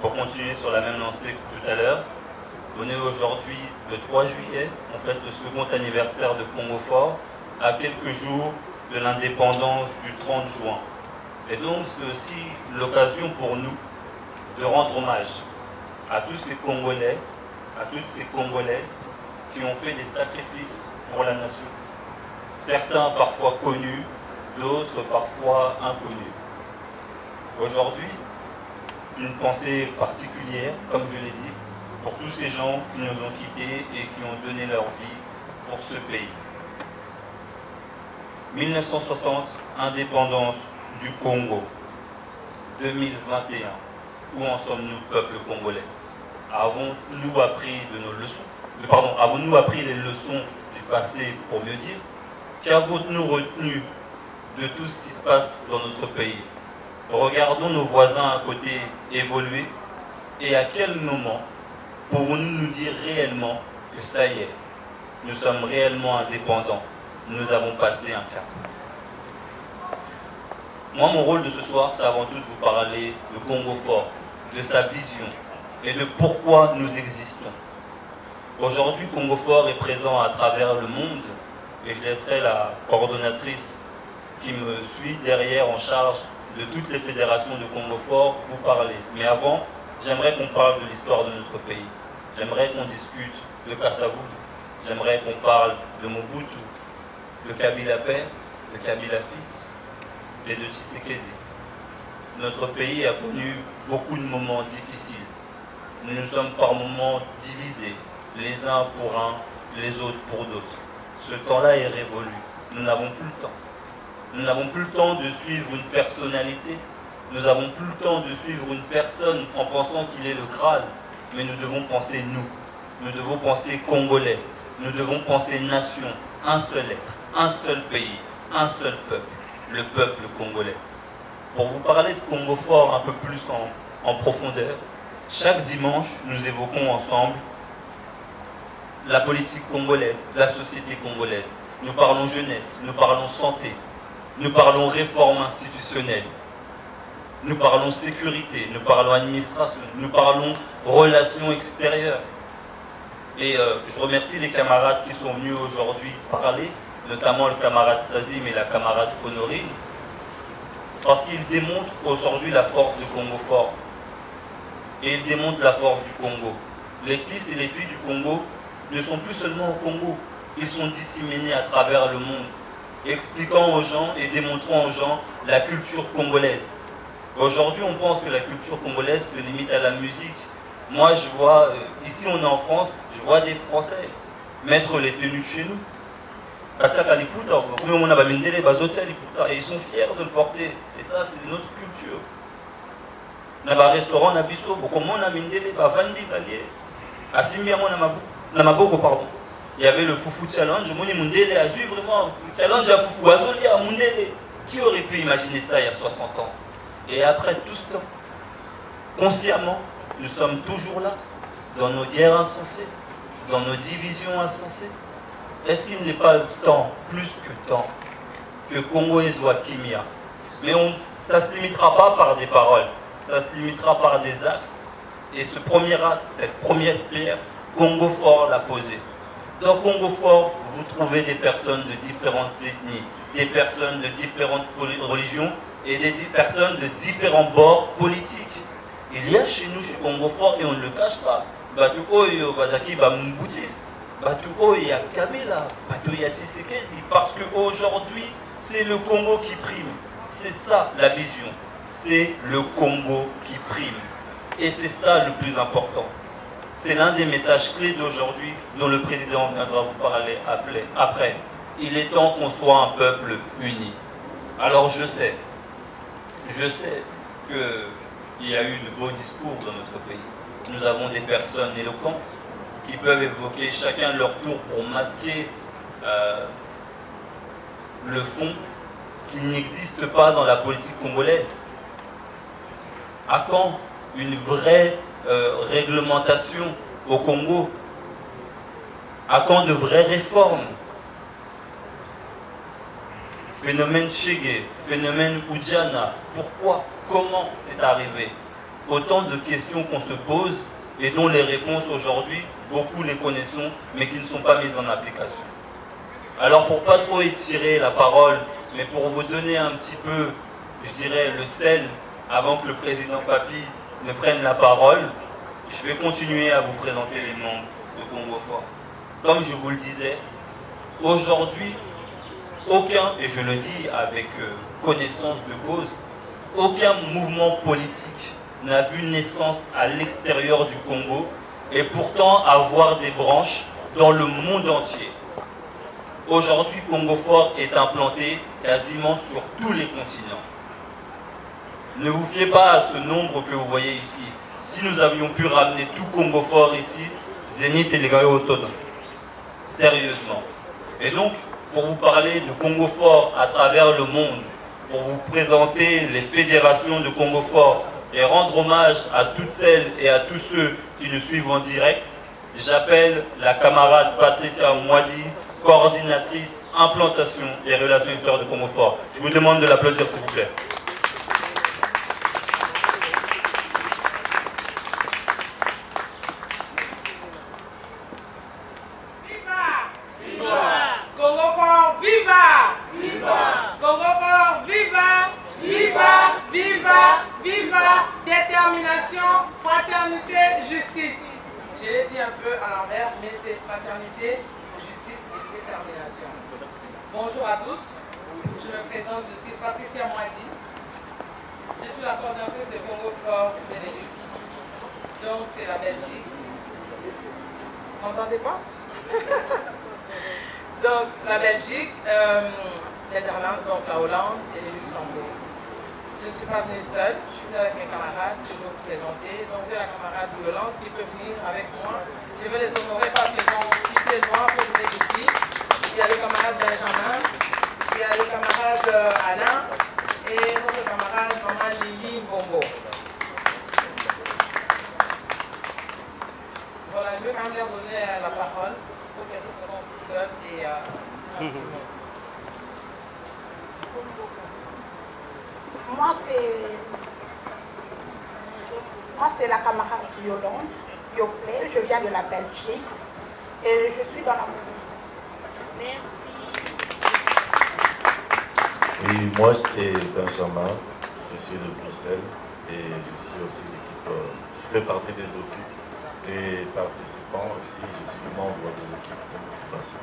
pour continuer sur la même lancée que tout à l'heure, on est aujourd'hui le 3 juillet, on fête le second anniversaire de Congo Fort, à quelques jours de l'indépendance du 30 juin. Et donc c'est aussi l'occasion pour nous de rendre hommage à tous ces Congolais, à toutes ces Congolaises qui ont fait des sacrifices pour la nation. Certains parfois connus, d'autres parfois inconnus. Aujourd'hui, une pensée particulière, comme je l'ai dit, pour tous ces gens qui nous ont quittés et qui ont donné leur vie pour ce pays. 1960, indépendance du Congo. 2021, où en sommes-nous, peuple congolais? Avons-nous appris de nos leçons? Avons-nous appris les leçons du passé, pour mieux dire? Qu'avons-nous retenu de tout ce qui se passe dans notre pays? Regardons nos voisins à côté évoluer, et à quel moment pourrons-nous nous dire réellement que ça y est, nous sommes réellement indépendants, nous avons passé un cap? Moi, mon rôle de ce soir, c'est avant tout de vous parler de Congo Fort, de sa vision et de pourquoi nous existons. Aujourd'hui, Congo Fort est présent à travers le monde et je laisserai la coordonnatrice qui me suit derrière en charge de toutes les fédérations de Congo Fort vous parler. Mais avant, j'aimerais qu'on parle de l'histoire de notre pays. J'aimerais qu'on discute de Kassavou. J'aimerais qu'on parle de Mobutu, de Kabila Père, de Kabila Fils et de Tshisekedi. Notre pays a connu beaucoup de moments difficiles. Nous nous sommes par moments divisés, les uns pour uns, les autres pour d'autres. Ce temps-là est révolu. Nous n'avons plus le temps. Nous n'avons plus le temps de suivre une personnalité. Nous n'avons plus le temps de suivre une personne en pensant qu'il est le Graal. Mais nous devons penser nous. Nous devons penser Congolais. Nous devons penser nation. Un seul être, un seul pays, un seul peuple. Le peuple congolais. Pour vous parler de Congo Fort un peu plus en profondeur, chaque dimanche, nous évoquons ensemble la politique congolaise, la société congolaise. Nous parlons jeunesse, nous parlons santé, nous parlons réforme institutionnelle, nous parlons sécurité, nous parlons administration, nous parlons relations extérieures. Et je remercie les camarades qui sont venus aujourd'hui parler notamment le camarade Sazim et la camarade Honorine, parce qu'ils démontrent aujourd'hui la force du Congo fort. Et ils démontrent la force du Congo. Les fils et les filles du Congo ne sont plus seulement au Congo, ils sont disséminés à travers le monde, expliquant aux gens et démontrant aux gens la culture congolaise. Aujourd'hui, on pense que la culture congolaise se limite à la musique. Moi, je vois, ici on est en France, je vois des Français mettre les tenues chez nous. Et ils sont fiers de le porter. Et ça, c'est notre culture. Dans un restaurant, on a biso, comment on a mindele, vandi italien. Il y avait le Foufou Challenge, Mundele a vu vraiment le challenge à Foufou, Azoli à Mundele. Qui aurait pu imaginer ça il y a 60 ans? Et après tout ce temps, consciemment, nous sommes toujours là, dans nos guerres insensées, dans nos divisions insensées. Est-ce qu'il n'est pas temps, plus que temps, que Congo et Kimia? Mais ça ne se limitera pas par des paroles, ça se limitera par des actes. Et ce premier acte, cette première pierre, Congo Fort l'a posée. Dans Congo Fort, vous trouvez des personnes de différentes ethnies, des personnes de différentes religions et des personnes de différents bords politiques. Il y a chez nous, chez Congo Fort, et on ne le cache pas, Batu Oyo, Bazaki, Bamouboutis, Batu Oya, Kabila, Batu Yachisekedi, parce qu'aujourd'hui, c'est le Congo qui prime. C'est ça la vision. C'est le Congo qui prime. Et c'est ça le plus important. C'est l'un des messages clés d'aujourd'hui dont le président viendra vous parler après. Il est temps qu'on soit un peuple uni. Alors je sais qu'il y a eu de beaux discours dans notre pays. Nous avons des personnes éloquentes qui peuvent évoquer chacun leur tour pour masquer le fond qui n'existe pas dans la politique congolaise. À quand une vraie réglementation au Congo? À quand de vraies réformes? Phénomène Chege, phénomène Oudjana, pourquoi? Comment c'est arrivé? Autant de questions qu'on se pose et dont les réponses aujourd'hui, beaucoup les connaissons, mais qui ne sont pas mises en application. Alors pour pas trop étirer la parole, mais pour vous donner un petit peu, je dirais, le sel, avant que le président Papi ne prenne la parole, je vais continuer à vous présenter les membres de Congo Fort. Comme je vous le disais, aujourd'hui, aucun, et je le dis avec connaissance de cause, aucun mouvement politique n'a vu naissance à l'extérieur du Congo et pourtant avoir des branches dans le monde entier. Aujourd'hui, Congo Fort est implanté quasiment sur tous les continents. Ne vous fiez pas à ce nombre que vous voyez ici. Si nous avions pu ramener tout Congo Fort ici, Zénith et les Gaïo autonomes. Sérieusement. Et donc, pour vous parler de Congo Fort à travers le monde, pour vous présenter les fédérations de Congo Fort et rendre hommage à toutes celles et à tous ceux qui nous suivent en direct, j'appelle la camarade Patricia Mwadi, coordinatrice implantation et relations extérieures de Congo Fort. Je vous demande de l'applaudir s'il vous plaît. Détermination, fraternité, justice. Je l'ai dit un peu à l'envers, mais c'est fraternité, justice et détermination. Bonjour à tous, je me présente, je suis Patricia Mwadi. Je suis la coordinatrice de Congo Fort Benelux. Donc c'est la Belgique. Vous m'entendez pas? Donc la Belgique, Netherlands, donc la Hollande et le Luxembourg. Je ne suis pas venue seule, je suis avec mes camarades qui vont vous présenter. Donc j'ai la camarade de Hollande qui peut venir avec moi. Je vais les honorer parce qu'ils ont quitté le droit pour venir ici. Il y a le camarade Benjamin, il y a le camarade Alain et notre camarade Maman Lili Mbongo. Voilà, je vais quand même leur donner la parole pour qu'elles se présentent toutes seules et Moi, c'est la camarade Yolande, Yoplé, je viens de la Belgique et je suis dans la... Merci. Oui, moi c'est Benjamin, je suis de Bruxelles et je suis aussi l'équipe, je fais partie des équipes, des participants aussi, je suis membre de l'équipe de motivation.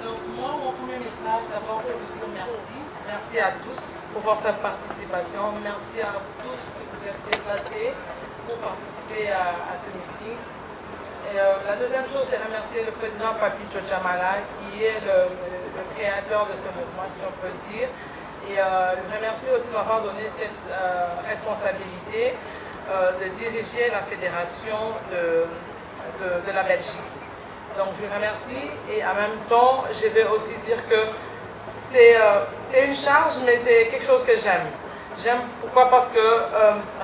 Donc moi, mon premier message, d'abord c'est de dire merci. Merci à tous pour votre participation. Merci à tous qui vous êtes déplacés pour participer à ce meeting. Et la deuxième chose, c'est remercier le président Papito Chamala, qui est le créateur de ce mouvement, si on peut le dire. Et le remercier aussi de m'avoir donné cette responsabilité de diriger la fédération de la Belgique. Donc je vous remercie et en même temps, je vais aussi dire que c'est une charge, mais c'est quelque chose que j'aime. J'aime pourquoi? Parce que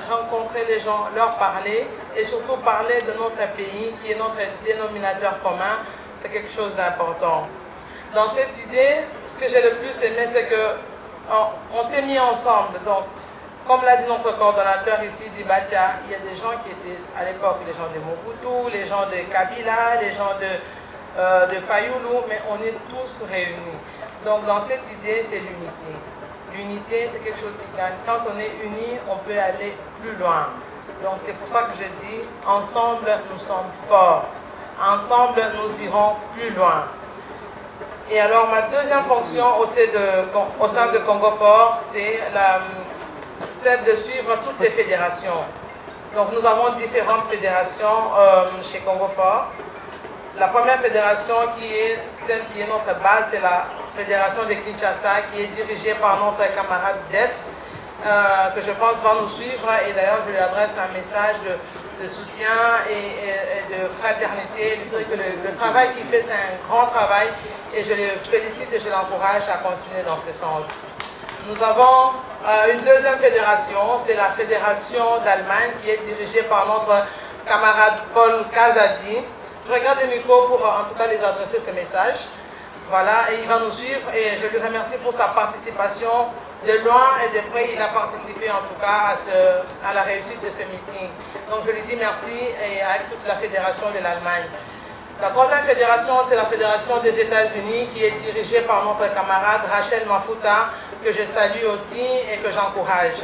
rencontrer les gens, leur parler et surtout parler de notre pays qui est notre dénominateur commun, c'est quelque chose d'important. Dans cette idée, ce que j'ai le plus aimé, c'est qu'on s'est mis ensemble. Donc, comme l'a dit notre coordonnateur ici, Dibatia, il y a des gens qui étaient à l'époque, les gens de Mobutu, les gens de Kabila, les gens de Fayoulou, mais on est tous réunis. Donc, dans cette idée, c'est l'unité. L'unité, c'est quelque chose qui gagne. Quand on est unis, on peut aller plus loin. Donc c'est pour ça que je dis, ensemble, nous sommes forts. Ensemble, nous irons plus loin. Et alors, ma deuxième fonction au sein de Congo Fort, c'est celle de suivre toutes les fédérations. Donc nous avons différentes fédérations chez Congo Fort. La première fédération qui est celle qui est notre base, c'est la fédération de Kinshasa qui est dirigée par notre camarade Debs, que je pense va nous suivre et d'ailleurs je lui adresse un message de soutien et de fraternité. Je dirais que le travail qu'il fait, c'est un grand travail et je le félicite et je l'encourage à continuer dans ce sens. Nous avons une deuxième fédération, c'est la fédération d'Allemagne qui est dirigée par notre camarade Paul Kazadi. Je regarde le micro pour en tout cas les adresser ce message. Voilà, et il va nous suivre et je lui remercie pour sa participation de loin et de près. Il a participé en tout cas à la réussite de ce meeting. Donc je lui dis merci et avec toute la fédération de l'Allemagne. La troisième fédération, c'est la fédération des États-Unis qui est dirigée par notre camarade Rachel Mafuta, que je salue aussi et que j'encourage.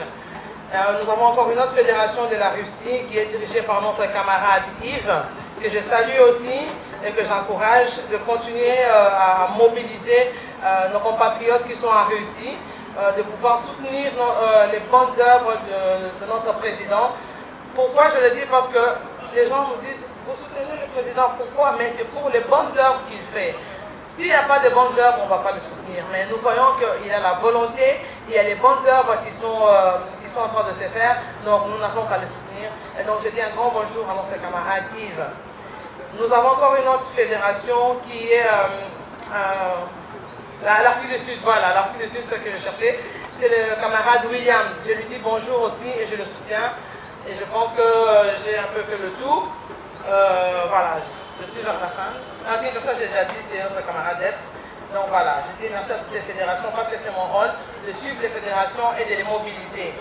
Nous avons encore une autre fédération de la Russie qui est dirigée par notre camarade Yves, que je salue aussi et que j'encourage de continuer à mobiliser nos compatriotes qui sont en Russie, de pouvoir soutenir les bonnes œuvres de notre président. Pourquoi je le dis? Parce que les gens nous disent, vous soutenez le président, pourquoi? Mais c'est pour les bonnes œuvres qu'il fait. S'il n'y a pas de bonnes œuvres, on ne va pas le soutenir. Mais nous voyons qu'il a la volonté, il y a les bonnes œuvres qui sont en train de se faire, donc nous n'avons qu'à le soutenir. Et donc je dis un grand bonjour à notre camarade Yves. Nous avons encore une autre fédération qui est l'Afrique du Sud. Voilà, l'Afrique du Sud, c'est ce que je cherchais. C'est le camarade Williams. Je lui dis bonjour aussi et je le soutiens. Et je pense que j'ai un peu fait le tour. Voilà, je suis vers la fin. En quelque sorte, j'ai déjà dit, c'est notre camarade Debs. Donc voilà, je dis merci à toutes les fédérations parce que c'est mon rôle de suivre les fédérations et de les mobiliser.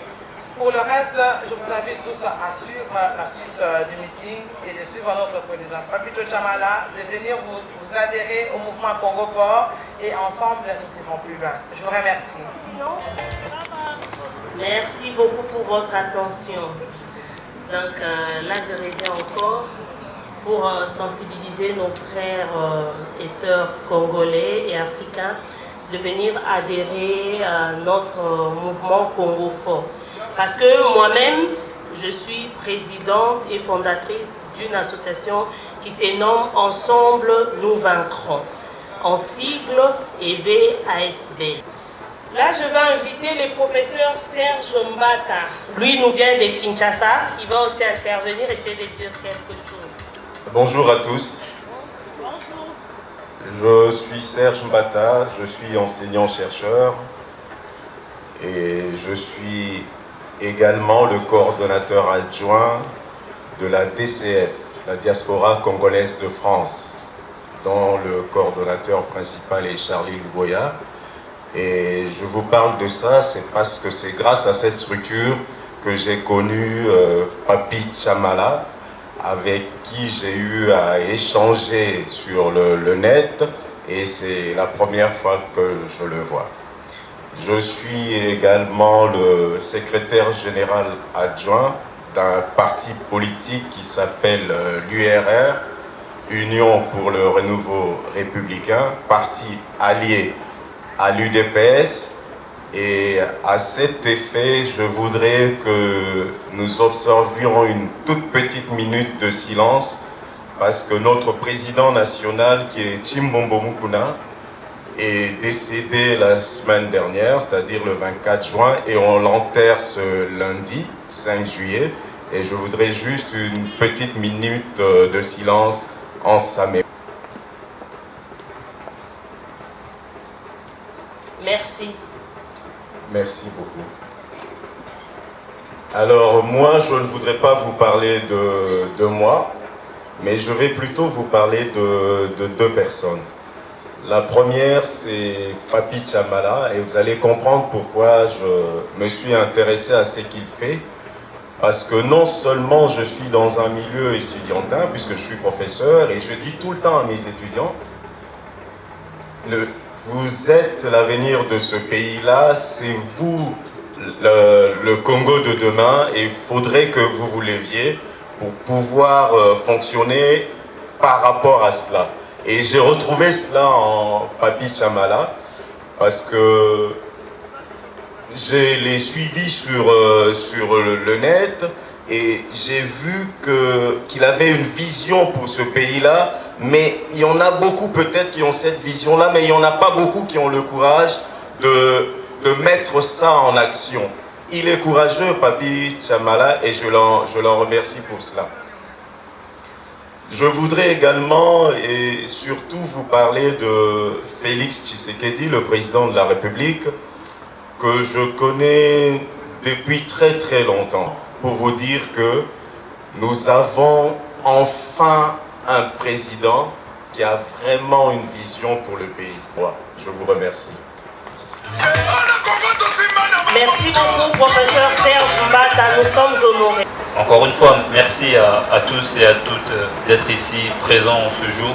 Pour le reste, je vous invite tous à suivre la suite du meeting et de suivre notre président Papito Chamala, de venir vous adhérer au mouvement Congo Fort et ensemble nous irons plus loin. Je vous remercie. Merci beaucoup pour votre attention. Donc là, je reviens encore pour sensibiliser nos frères et sœurs congolais et africains de venir adhérer à notre mouvement Congo Fort. Parce que moi-même, je suis présidente et fondatrice d'une association qui se nomme Ensemble Nous Vaincrons, en sigle EVASB. Là, je vais inviter le professeur Serge Mbata. Lui nous vient de Kinshasa, il va aussi intervenir et essayer de dire quelque chose. Bonjour à tous. Bonjour. Je suis Serge Mbata, je suis enseignant-chercheur et je suis également le coordonnateur adjoint de la DCF, la Diaspora Congolaise de France, dont le coordonnateur principal est Charlie Luboya. Et je vous parle de ça, c'est parce que c'est grâce à cette structure que j'ai connu Papi Chamala, avec qui j'ai eu à échanger sur le net et c'est la première fois que je le vois. Je suis également le secrétaire général adjoint d'un parti politique qui s'appelle l'URR, Union pour le Renouveau Républicain, parti allié à l'UDPS. Et à cet effet, je voudrais que nous observions une toute petite minute de silence parce que notre président national, qui est Chimbombo Mukuna, est décédé la semaine dernière, c'est-à-dire le 24 juin, et on l'enterre ce lundi, 5 juillet. Et je voudrais juste une petite minute de silence en sa mémoire. Merci. Merci beaucoup. Alors moi, je ne voudrais pas vous parler de moi, mais je vais plutôt vous parler de deux personnes. La première, c'est Papi Tchamala, et vous allez comprendre pourquoi je me suis intéressé à ce qu'il fait. Parce que non seulement je suis dans un milieu estudiantin, puisque je suis professeur, et je dis tout le temps à mes étudiants, vous êtes l'avenir de ce pays-là, c'est vous le Congo de demain, et il faudrait que vous vous leviez pour pouvoir fonctionner par rapport à cela. Et j'ai retrouvé cela en Papi Tchamala, parce que je l'ai suivi sur le net, et j'ai vu qu'il avait une vision pour ce pays-là, mais il y en a beaucoup peut-être qui ont cette vision-là, mais il n'y en a pas beaucoup qui ont le courage de mettre ça en action. Il est courageux, Papi Tchamala, et je l'en remercie pour cela. Je voudrais également et surtout vous parler de Félix Tshisekedi, le président de la République, que je connais depuis très très longtemps, pour vous dire que nous avons enfin un président qui a vraiment une vision pour le pays. Voilà, je vous remercie. Merci beaucoup, professeur Serge Mbata, nous sommes honorés. Encore une fois, merci à tous et à toutes d'être ici présents ce jour.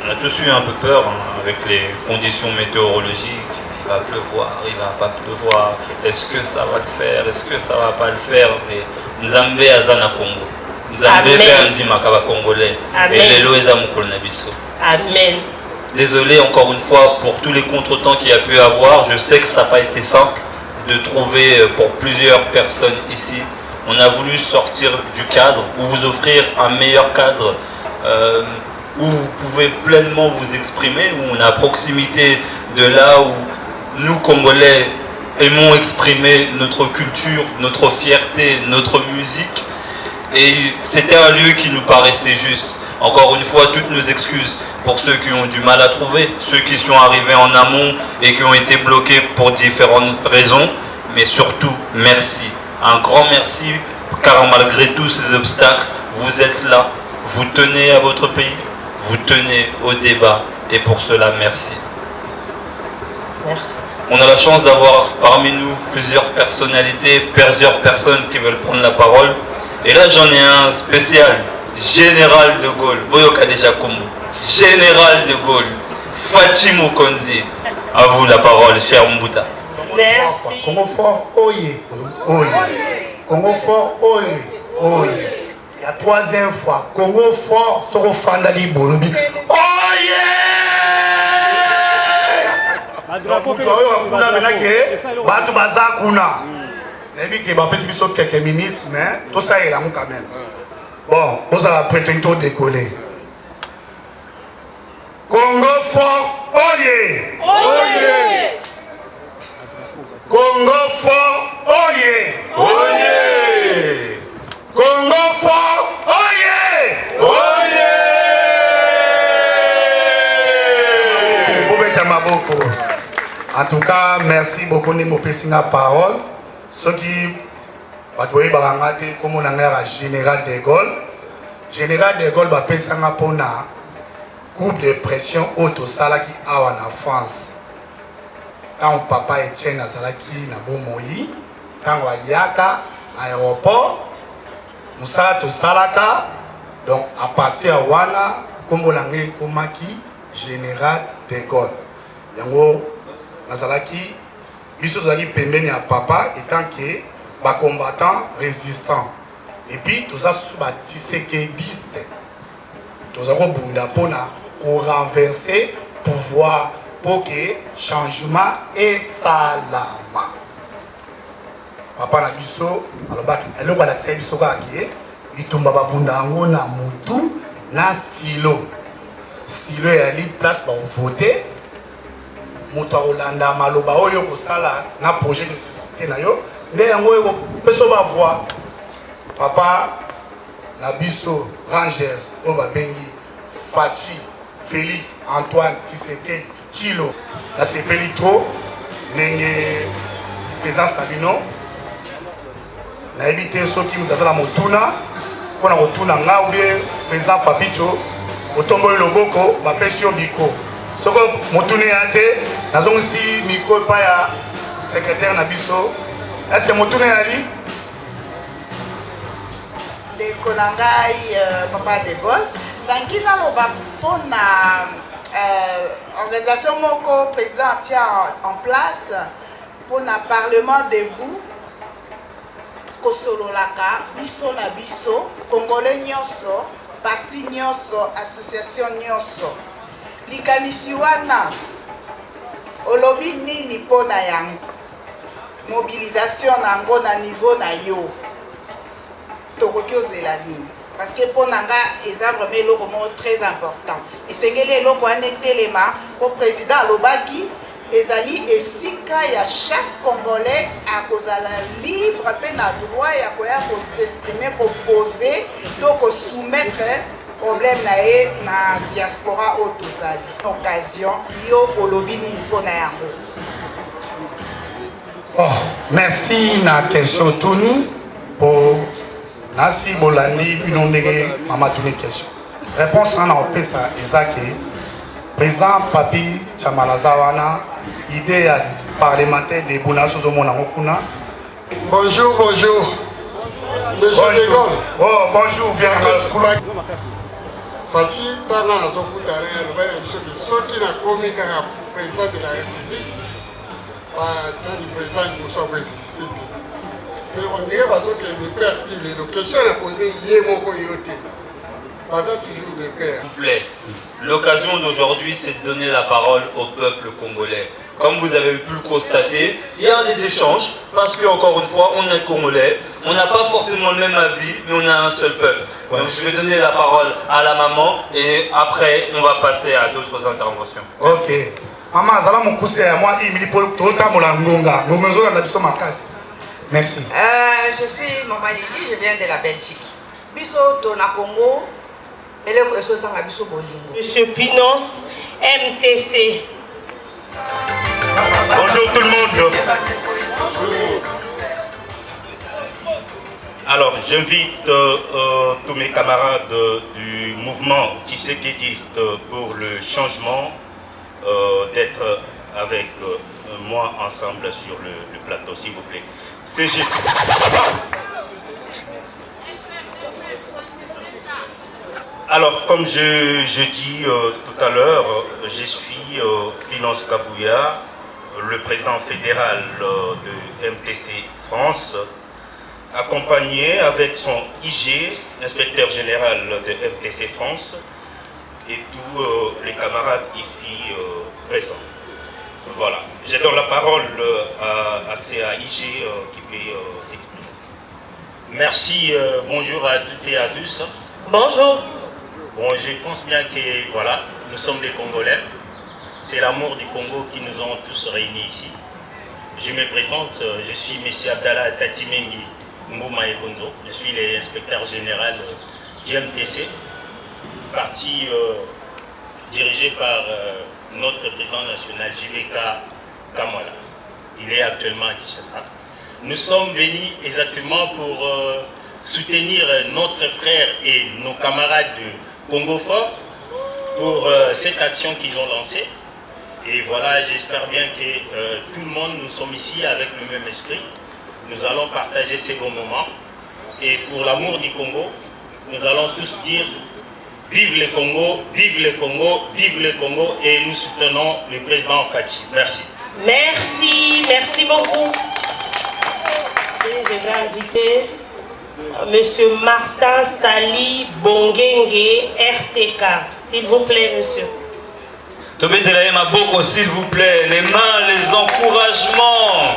On a tous eu un peu peur avec les conditions météorologiques. Il va pleuvoir, il va pas pleuvoir. Est-ce que ça va le faire? Est-ce que ça va pas le faire? Mais Nzambe Azana Congo. Nzambe Pendi Makaba Congolais. Et les Loeza Mukolonabiso. Amen. Désolé encore une fois pour tous les contretemps qu'il y a pu avoir. Je sais que ça n'a pas été simple de trouver pour plusieurs personnes ici. On a voulu sortir du cadre ou vous offrir un meilleur cadre où vous pouvez pleinement vous exprimer, où on est à proximité de là où nous, Congolais, aimons exprimer notre culture, notre fierté, notre musique. Et c'était un lieu qui nous paraissait juste. Encore une fois, toutes nos excuses pour ceux qui ont du mal à trouver, ceux qui sont arrivés en amont et qui ont été bloqués pour différentes raisons. Mais surtout, merci. Un grand merci, car malgré tous ces obstacles, vous êtes là, vous tenez à votre pays, vous tenez au débat, et pour cela, merci. Merci. On a la chance d'avoir parmi nous plusieurs personnalités, plusieurs personnes qui veulent prendre la parole. Et là, j'en ai un spécial, Général de Gaulle, Boyoka déjà Kombo, Général de Gaulle, Fatima Konzi. À vous la parole, cher Mbuta. Merci. Congo fort, oye, oye. Congo fort, oye, oye. Et la troisième fois, Congo fort, Soro Fandali Bolobi. Oye! Donc, vous avez quelques minutes, mais tout ça est là quand même. Bon, vous allez prétendre décoller. Congo fort, oye! Oye! Congo fort, oye! Oye! Congo fort, oye! Oye! En tout cas, merci beaucoup de me parole. Ce qui comme on a Général de Gaulle. Général de Gaulle va passer pour un groupe de pression auto-salaki en France. Quand papa Etienne Azalaki na Bomoyi, quand Yaka à l'aéroport, Moussa to Salaka, donc à partir de Wana, comme on a Komaki, général de Gaulle. Yango nazalaki biso tozalaki pembeni ya papa étant que combattant résistant. Et puis tout ça sous tshisekidiste. Tozako bunda pona pour renverser pouvoir pour que changement et salama. Papa na biso alobaki eloko alakisa biso kaka bitumba babunda yango na mutu na stylo yali place ba voter moto akolanda maloba oyo kosala na projet de société na yo nde yango oyo peso bavoi papa na biso Rangers oyo babengi Fachi Félix Antoine Tshisekedi Tshilo nasepeli trop ndenge présence na bino nayebi te soki moto azala motuna mpona kotuna nga ou bien président Fabicho otomboli loboko bapesi yo miko soki motuna ya te nazongisi miko epai ya secrétaire na biso ese motuna yali ndeko na ngai papa de Gaulle ntangi naloba mpona organisation moko président atia en place mpona parlement debout kosololaka biso na biso congolais nyonso parti nyonso association nyonso likanisi wana olobi nini mpona yango mobilisation nango na niveau na yo tokoki ozela nini parce que mpona nga eza vraiment eloko moko très important esengeli eloko wana etelema po président alobaki ezali esika ya chaque congolais akozala libre mpe na droit ya koya kosexprimer kopose to kosoumettre problème na ye na diaspora oyo tozali occasion yo olobi nini mpona yango. Merci na question tuni po nasi bolandi bino ndenge mama tuni question réponse wana opesa eza ke président Papi Chamalaza wana idée ya parlementaire de Bouna Sozomona Mokuna. Bonjour, bonjour. Monsieur de Gaulle. Oh, bonjour, viens à Fachi, Tana, Zokutare, le sorti la comique à président de la République, pas du président de Moussa Bézissé. Mais on dirait que les pères, les questions à poser hier, mon coyote. Pas ça toujours de père. S'il vous plaît, l'occasion d'aujourd'hui, c'est de donner la parole au peuple congolais. Comme vous avez pu le constater, il y a des échanges, parce qu'encore une fois, on est congolais, on n'a pas forcément le même avis, mais on a un seul peuple. Ouais. Donc je vais donner la parole à la maman, et après, on va passer à d'autres interventions. Ok. Maman, ça va mon cousin, moi, il me dit pour tout le temps, merci. Je suis Maman Lili, je viens de la Belgique. Biso, Tona Congo, Monsieur Pinos, MTC. Bonjour tout le monde. Alors j'invite tous mes camarades du mouvement tshisekidiste pour le changement d'être avec moi ensemble sur le plateau, s'il vous plaît. C'est juste. Alors, comme je dis tout à l'heure, je suis Pinos Kabouya, le président fédéral de MTC France, accompagné avec son IG, inspecteur général de MTC France, et tous les camarades ici présents. Voilà. Je donne la parole à CAIG qui peut s'exprimer. Merci, bonjour à toutes et à tous. Bonjour. Bon, je pense bien que voilà, nous sommes des Congolais. C'est l'amour du Congo qui nous ont tous réunis ici. Je me présente, je suis M. Abdallah Tatimengi Mbouma Ekonzo. Je suis l'inspecteur général du MTC, parti dirigé par notre président national JBK Kamala. Il est actuellement à Kinshasa. Nous sommes venus exactement pour soutenir notre frère et nos camarades de Congo Fort pour cette action qu'ils ont lancée. Et voilà, j'espère bien que tout le monde, nous sommes ici avec le même esprit. Nous allons partager ces bons moments. Et pour l'amour du Congo, nous allons tous dire Vive le Congo, vive le Congo, vive le Congo et nous soutenons le président Fachi. Merci. Merci, merci beaucoup. Et je vais inviter Monsieur Martin Sali Bongenge, RCK. S'il vous plaît, monsieur. Tobedelaye Maboko, s'il vous plaît. Les mains, les encouragements.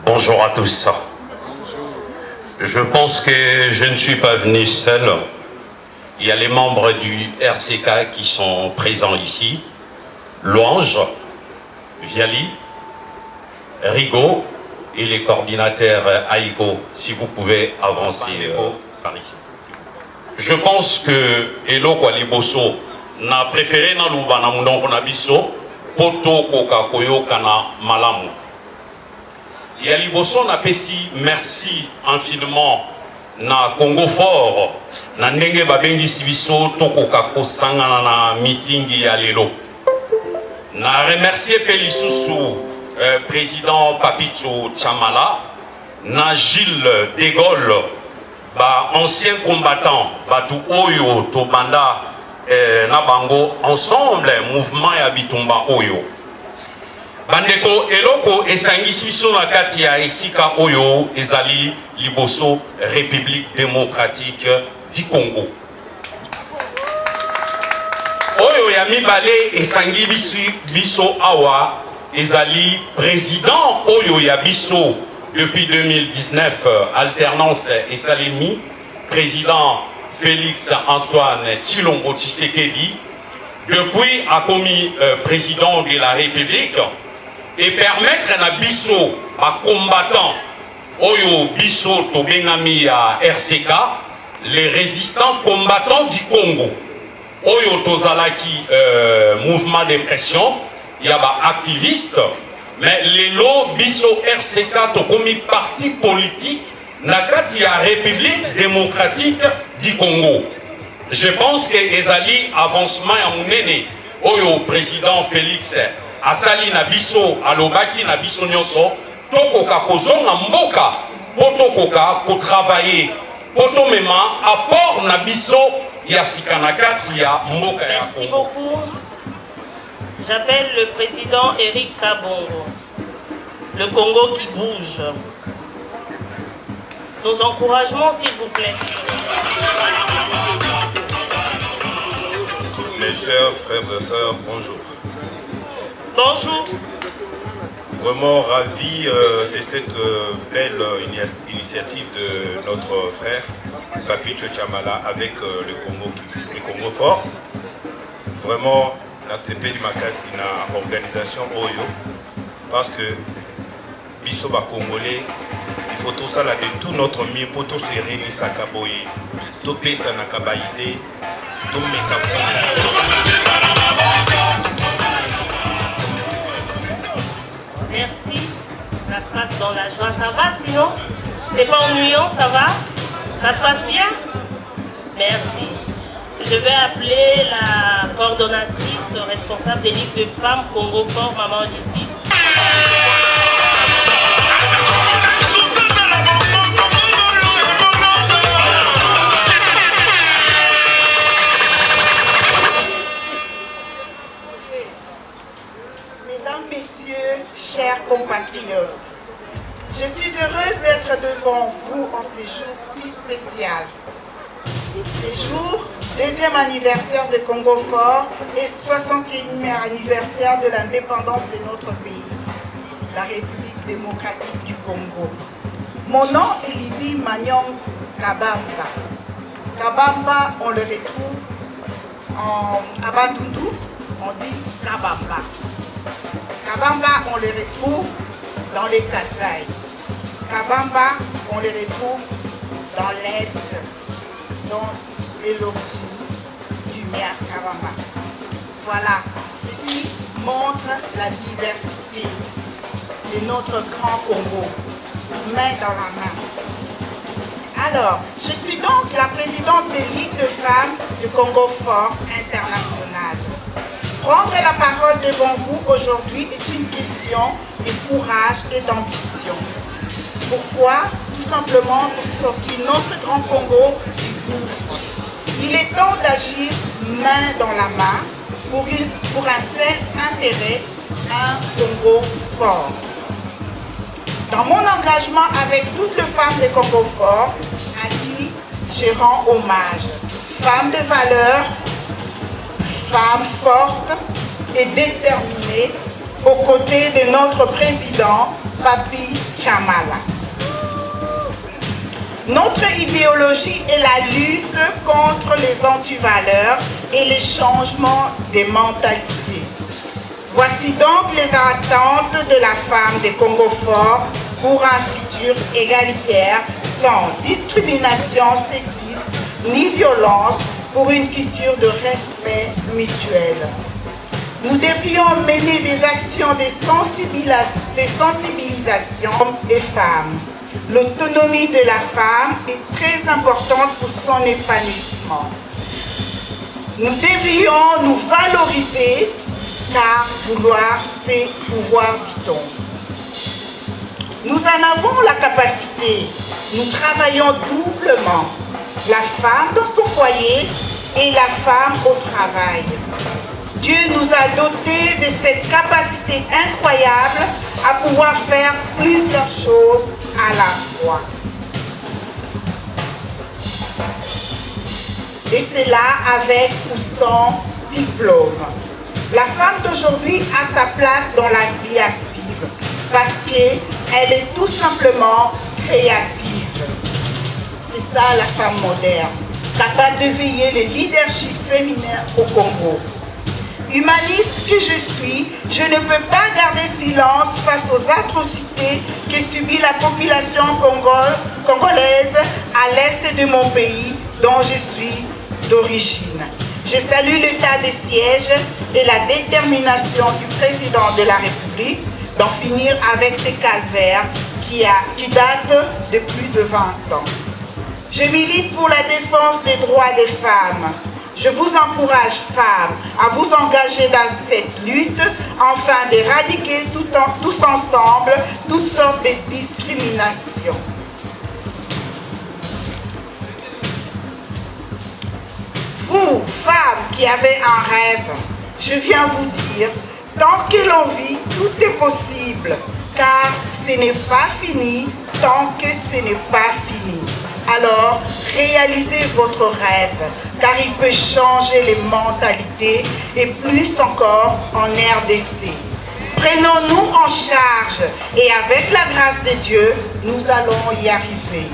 Bonjour à tous. Je pense que je ne suis pas venu seul. Il y a les membres du RCK qui sont présents ici. Louange, Viali, Rigaud et les coordinateurs Aïgo, si vous pouvez avancer par ici. Je pense que Eloko Liboso n'a préféré na lubana munongo na biso poto koka koyoka na malamu. Ya Liboso na pesi merci infiniment na Congo Fort na ndenge babengisi biso tokoka kosangana na meeting ya lelo. Na remercier Pelisusu président Papicho Chamala, na Gilles de Gaulle, ancien combattant, tout Oyo, Tobanda, Nabango, ensemble, mouvement ya Bitumba Oyo. Bandeko Eloko esangisi biso na kati ya esika Oyo ezali liboso République démocratique du Congo. Oyo ya mibale esangi biso awa ezali président Oyo ya biso depuis 2019 alternance esalemi président Félix Antoine Tshilombo Tshisekedi depuis a commis président de la République et permettre na biso ba combattant Oyo biso tobengami ya RCK les résistants combattants du Congo. Oyo tozalaki mouvement de pression, il y a des activistes, mais les lots biso RCK tokomi parti politique nakati ya République démocratique du Congo. Je pense que ezali avancement ya munene oyo président Félix asali na biso alobaki na biso nyonso tokoka kozonga mboka po tokoka ko travailler po tomema apport na biso ya sikanakati ya mboka ya Congo. Merci beaucoup. J'appelle le président Eric Kabongo. Le Congo qui bouge. Nos encouragements, s'il vous plaît. Mes chers frères et sœurs, bonjour. Bonjour. Vraiment ravi de cette belle initiative de notre frère Papicho Chamala avec le Congo Fort. Vraiment, la CP du Makasi, na organisation Oyo, parce que Bisoba Congolais, il faut tout ça là de tout notre mieux pour tout serrer les sakaboye, tout pesa na kabaïde, tout Merci, ça se passe dans la joie. Ça va sinon? C'est pas ennuyant, ça va? Ça se passe bien? Merci. Je vais appeler la coordonnatrice responsable des ligues de femmes Congo Fort, Maman Lydie. Mesdames, Messieurs, chers compatriotes, je suis heureuse d'être devant vous en ce jour si spécial. Ce jour, deuxième anniversaire de Congo Fort et 61e anniversaire de l'indépendance de notre pays, la République démocratique du Congo. Mon nom est Lydie Magnon Kabamba. Kabamba, on le retrouve en Abandundu, on dit Kabamba. Kabamba, on le retrouve dans les Kasaï. Kabamba, on le retrouve dans l'Est, dont est l'origine du maire Kabamba. Voilà, ceci montre la diversité de notre grand Congo, main dans la main. Alors, je suis donc la présidente de Ligue de femmes du Congo Fort international. Prendre la parole devant vous aujourd'hui est une question de courage et d'ambition. Pourquoi? tout simplement pour sortir notre grand Congo du gouffre. Il est temps d'agir main dans la main pour un seul intérêt, un Congo fort. Dans mon engagement avec toutes les femmes de Congo fort, à qui je rends hommage, femmes de valeur, femmes fortes et déterminées, aux côtés de notre président, Papi Tchamala. Notre idéologie est la lutte contre les antivaleurs et les changements des mentalités. Voici donc les attentes de la femme de Congo fort pour un futur égalitaire sans discrimination sexiste ni violence, pour une culture de respect mutuel. Nous devrions mener des actions de sensibilisation hommes et femmes. L'autonomie de la femme est très importante pour son épanouissement. Nous devrions nous valoriser, car vouloir, c'est pouvoir, dit-on. Nous en avons la capacité. Nous travaillons doublement. La femme dans son foyer et la femme au travail. Dieu nous a dotés de cette capacité incroyable à pouvoir faire plusieurs choses à la fois. Et c'est là avec ou sans diplôme. La femme d'aujourd'hui a sa place dans la vie active parce qu'elle est tout simplement créative. C'est ça la femme moderne, capable de veiller le leadership féminin au Congo. Humaniste que je suis, je ne peux pas garder silence face aux atrocités que subit la population congolaise à l'est de mon pays dont je suis d'origine. Je salue l'état des sièges et la détermination du président de la République d'en finir avec ces calvaires qui datent de plus de 20 ans. Je milite pour la défense des droits des femmes. Je vous encourage, femmes, à vous engager dans cette lutte afin d'éradiquer tous ensemble toutes sortes de discriminations. Vous, femmes qui avez un rêve, je viens vous dire, tant que l'on vit, tout est possible, car ce n'est pas fini tant que ce n'est pas fini. Alors, réalisez votre rêve, car il peut changer les mentalités et plus encore en RDC. Prenons-nous en charge et avec la grâce de Dieu, nous allons y arriver.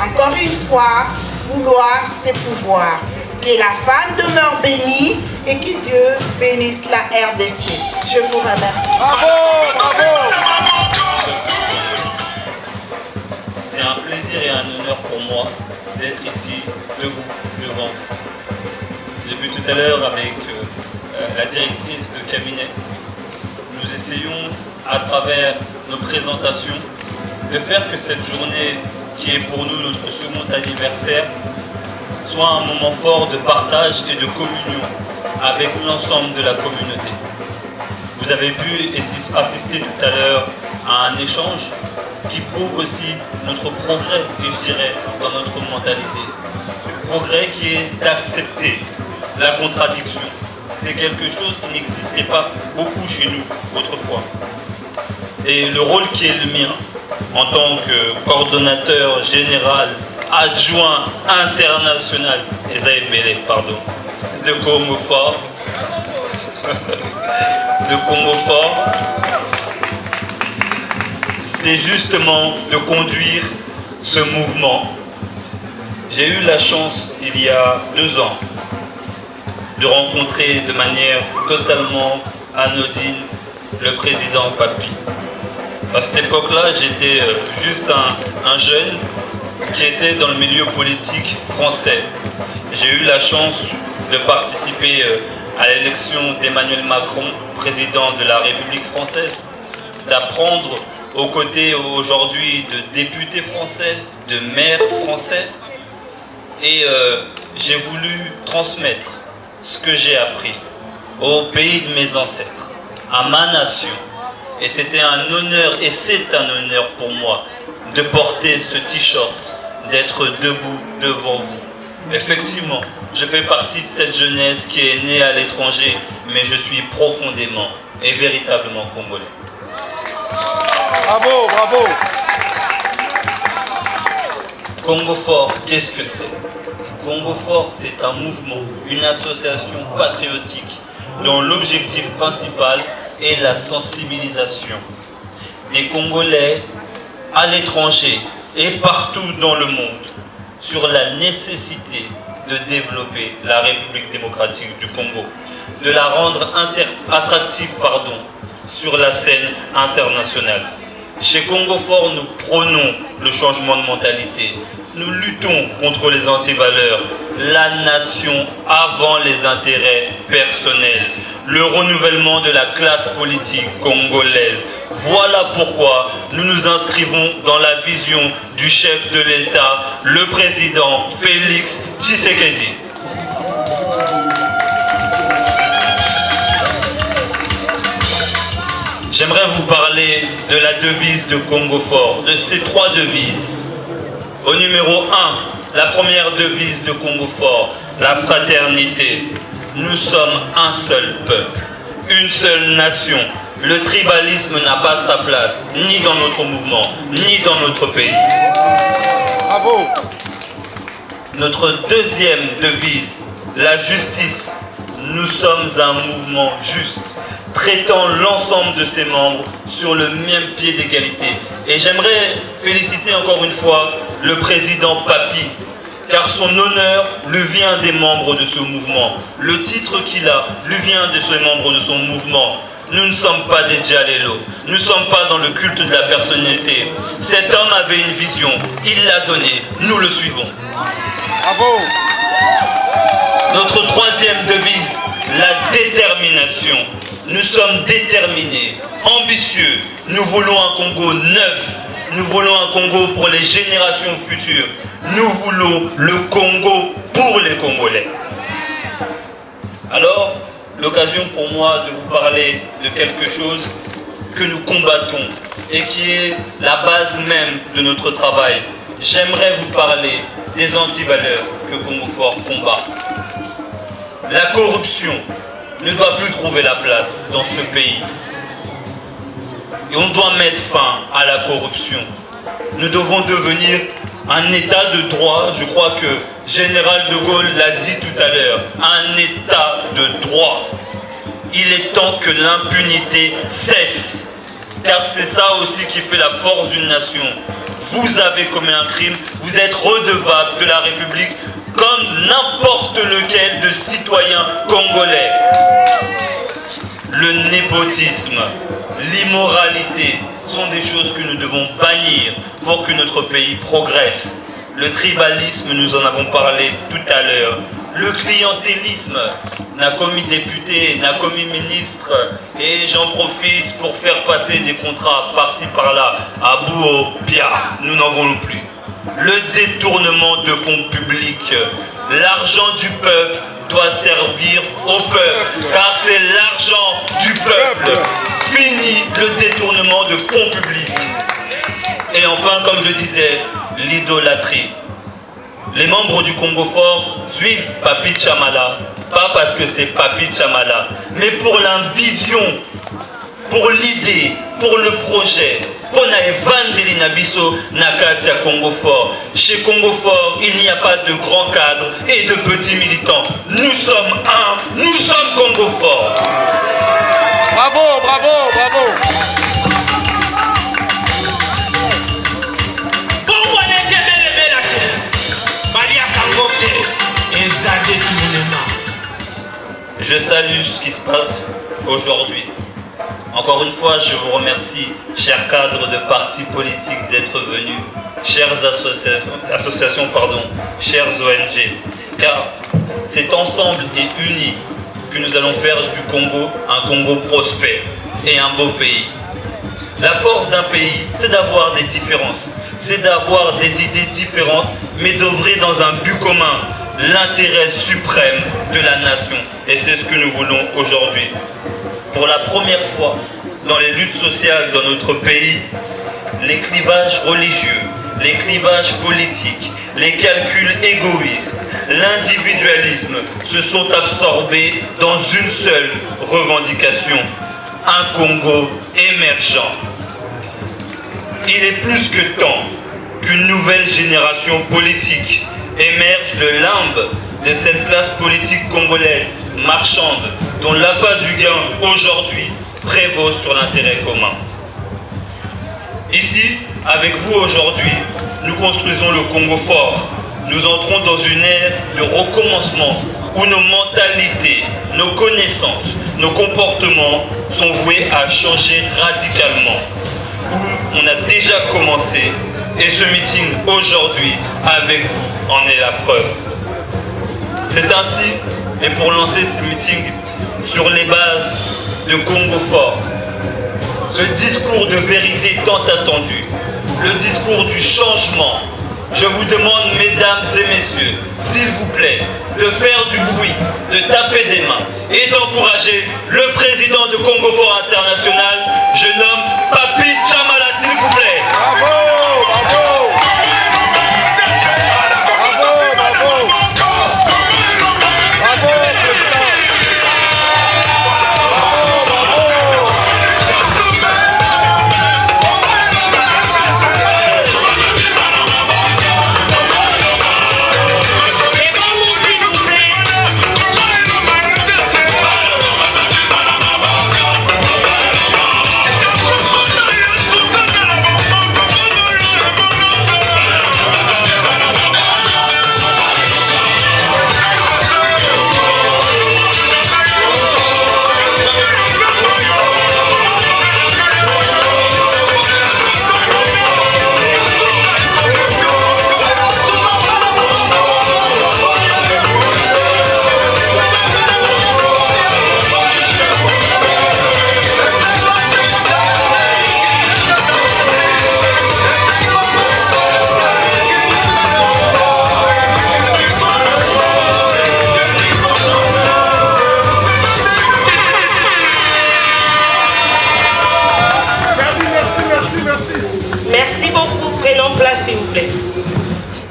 Encore une fois, vouloir, c'est pouvoir. Que la femme demeure bénie et que Dieu bénisse la RDC. Je vous remercie. Bravo, bravo. C'est un plaisir et un honneur pour moi d'être ici, debout, devant vous. J'ai vu tout à l'heure avec la directrice de cabinet, nous essayons à travers nos présentations de faire que cette journée qui est pour nous notre second anniversaire soit un moment fort de partage et de communion avec l'ensemble de la communauté. Vous avez pu assister tout à l'heure à un échange qui prouve aussi notre progrès, si je dirais, dans notre mentalité. Ce progrès qui est d'accepter la contradiction. C'est quelque chose qui n'existait pas beaucoup chez nous autrefois. Et le rôle qui est le mien, en tant que coordonnateur général, adjoint international, de Congo fort, c'est justement de conduire ce mouvement. J'ai eu la chance, il y a 2 ans, de rencontrer de manière totalement anodine le président Papi. À cette époque-là, j'étais juste un jeune qui était dans le milieu politique français. J'ai eu la chance de participer à l'élection d'Emmanuel Macron, président de la République française, d'apprendre aux côtés aujourd'hui de députés français, de maires français, et j'ai voulu transmettre ce que j'ai appris au pays de mes ancêtres, à ma nation. Et c'était un honneur, et c'est un honneur pour moi, de porter ce t-shirt, d'être debout devant vous. Effectivement, je fais partie de cette jeunesse qui est née à l'étranger, mais je suis profondément et véritablement congolais. Bravo, bravo. Congo Fort, qu'est-ce que c'est? Congo Fort, c'est un mouvement, une association patriotique dont l'objectif principal est la sensibilisation des Congolais à l'étranger et partout dans le monde sur la nécessité de développer la République démocratique du Congo, de la rendre attractive sur la scène internationale. Chez Congo Fort, nous prônons le changement de mentalité. Nous luttons contre les antivaleurs, la nation avant les intérêts personnels, le renouvellement de la classe politique congolaise. Voilà pourquoi nous nous inscrivons dans la vision du chef de l'État, le président Félix Tshisekedi. J'aimerais vous parler de la devise de Congo Fort, de ces 3 devises. Au numéro 1, la première devise de Congo Fort, la fraternité. Nous sommes un seul peuple, une seule nation. Le tribalisme n'a pas sa place, ni dans notre mouvement, ni dans notre pays. Bravo. Notre deuxième devise, la justice. Nous sommes un mouvement juste, traitant l'ensemble de ses membres sur le même pied d'égalité. Et j'aimerais féliciter encore une fois le président Papi, car son honneur lui vient des membres de ce mouvement. Le titre qu'il a lui vient de ces membres de son mouvement. Nous ne sommes pas des Djalelo, nous ne sommes pas dans le culte de la personnalité. Cet homme avait une vision, il l'a donnée, nous le suivons. Bravo. Notre troisième devise, la détermination. Nous sommes déterminés, ambitieux. Nous voulons un Congo neuf. Nous voulons un Congo pour les générations futures. Nous voulons le Congo pour les Congolais. Alors, l'occasion pour moi de vous parler de quelque chose que nous combattons et qui est la base même de notre travail. J'aimerais vous parler des antivaleurs que Congo Fort combat. La corruption ne doit plus trouver la place dans ce pays. Et on doit mettre fin à la corruption. Nous devons devenir un état de droit, je crois que Général de Gaulle l'a dit tout à l'heure, un état de droit. Il est temps que l'impunité cesse, car c'est ça aussi qui fait la force d'une nation. Vous avez commis un crime, vous êtes redevable de la République comme n'importe lequel de citoyen congolais. Le népotisme, l'immoralité sont des choses que nous devons bannir pour que notre pays progresse. Le tribalisme, nous en avons parlé tout à l'heure. Le clientélisme n'a commis député, n'a commis ministre, et j'en profite pour faire passer des contrats par-ci par-là à Bouo, Pia. Nous n'en voulons plus. Le détournement de fonds publics. L'argent du peuple doit servir au peuple, car c'est l'argent du peuple. Fini le détournement de fonds publics. Et enfin, comme je disais, l'idolâtrie. Les membres du Congo Fort suivent Papi Tchamala, pas parce que c'est Papi Tchamala, mais pour la vision, pour l'idée, pour le projet. On a évangélisé Nabiso Nakatia Congo Fort. Chez Congo Fort, il n'y a pas de grands cadres et de petits militants. Nous sommes un, nous sommes Congo Fort. Bravo, bravo, bravo. Je salue ce qui se passe aujourd'hui. Encore une fois, je vous remercie, chers cadres de partis politiques, d'être venus, chères associations, chères ONG, car c'est ensemble et unis que nous allons faire du Congo un Congo prospère et un beau pays. La force d'un pays, c'est d'avoir des différences, c'est d'avoir des idées différentes, mais d'œuvrer dans un but commun, l'intérêt suprême de la nation. Et c'est ce que nous voulons aujourd'hui. Pour la première fois dans les luttes sociales dans notre pays, les clivages religieux, les clivages politiques, les calculs égoïstes, l'individualisme se sont absorbés dans une seule revendication, un Congo émergent. Il est plus que temps qu'une nouvelle génération politique émerge de l'imbe de cette classe politique congolaise marchande dont l'appât du gain aujourd'hui prévaut sur l'intérêt commun. Ici, avec vous aujourd'hui, nous construisons le Congo fort. Nous entrons dans une ère de recommencement où nos mentalités, nos connaissances, nos comportements sont voués à changer radicalement. Où on a déjà commencé et ce meeting aujourd'hui avec vous en est la preuve. C'est ainsi, et pour lancer ce meeting sur les bases de Congo fort, ce discours de vérité tant attendu, le discours du changement, je vous demande, mesdames et messieurs, s'il vous plaît, de faire du bruit, de taper des mains et d'encourager le président de Congo Fort International, je nomme Papi Tchamala, s'il vous plaît. Bravo, bravo.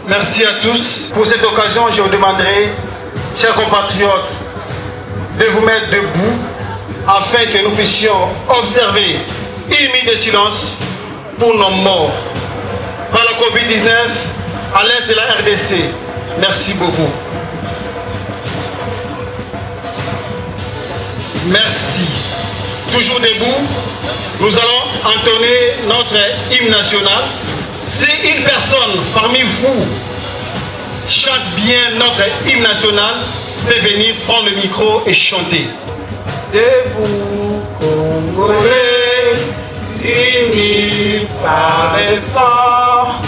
Merci à tous. Pour cette occasion, je vous demanderai, chers compatriotes, de vous mettre debout afin que nous puissions observer une minute de silence pour nos morts par la Covid-19 à l'est de la RDC. Merci beaucoup. Merci. Toujours debout, nous allons entonner notre hymne national. Si une personne parmi vous chante bien notre hymne national, peut venir prendre le micro et chanter. Debout, Congolais, unis par le sang,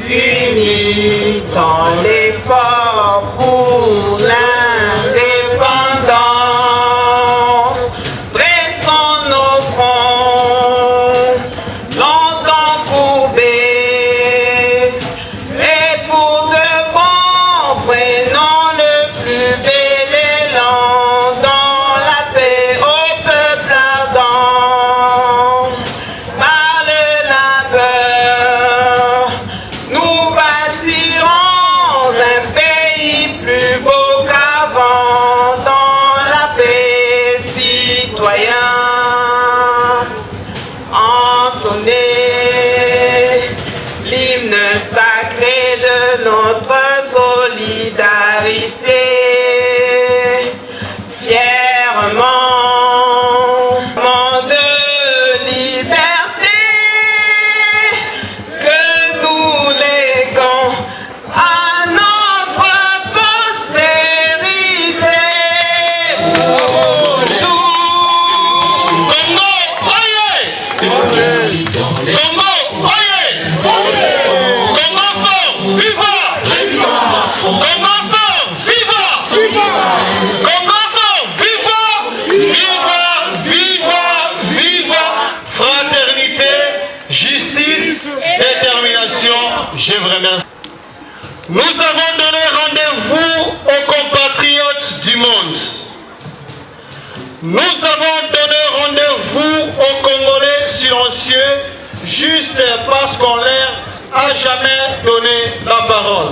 unis dans l'effort pour l'indépendance. Dressons nos fronts, longtemps courbés. Nous avons donné rendez-vous aux compatriotes du monde. Nous avons donné rendez-vous aux Congolais silencieux juste parce qu'on leur a jamais donné la parole.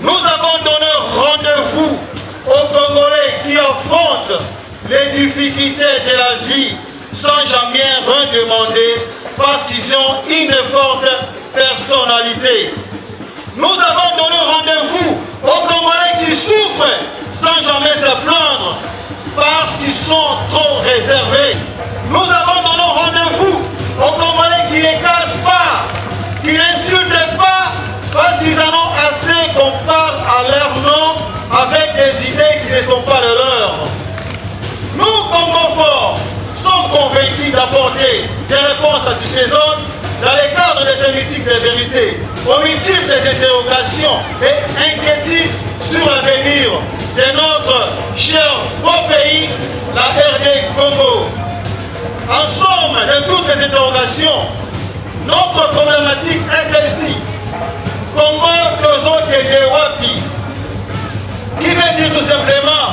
Nous avons donné rendez-vous aux Congolais qui affrontent les difficultés de la vie sans jamais rien demander parce qu'ils ont une forte personnalité. Nous avons donné rendez-vous aux Congolais qui souffrent sans jamais se plaindre parce qu'ils sont trop réservés. Nous avons donné rendez-vous aux Congolais qui ne cassent pas, qui n'insultent pas parce qu'ils en ont assez qu'on parle à leur nom avec des idées qui ne sont pas les leurs. Nous, Congo Fort, sommes convaincus d'apporter des réponses satisfaisantes dans le cadre de ces multiples vérités, aux multiples interrogations et inquiétudes sur l'avenir de notre cher beau pays, la RD Congo. En somme de toutes les interrogations, notre problématique est celle-ci. Congo Tozo Kedewapi, qui veut dire tout simplement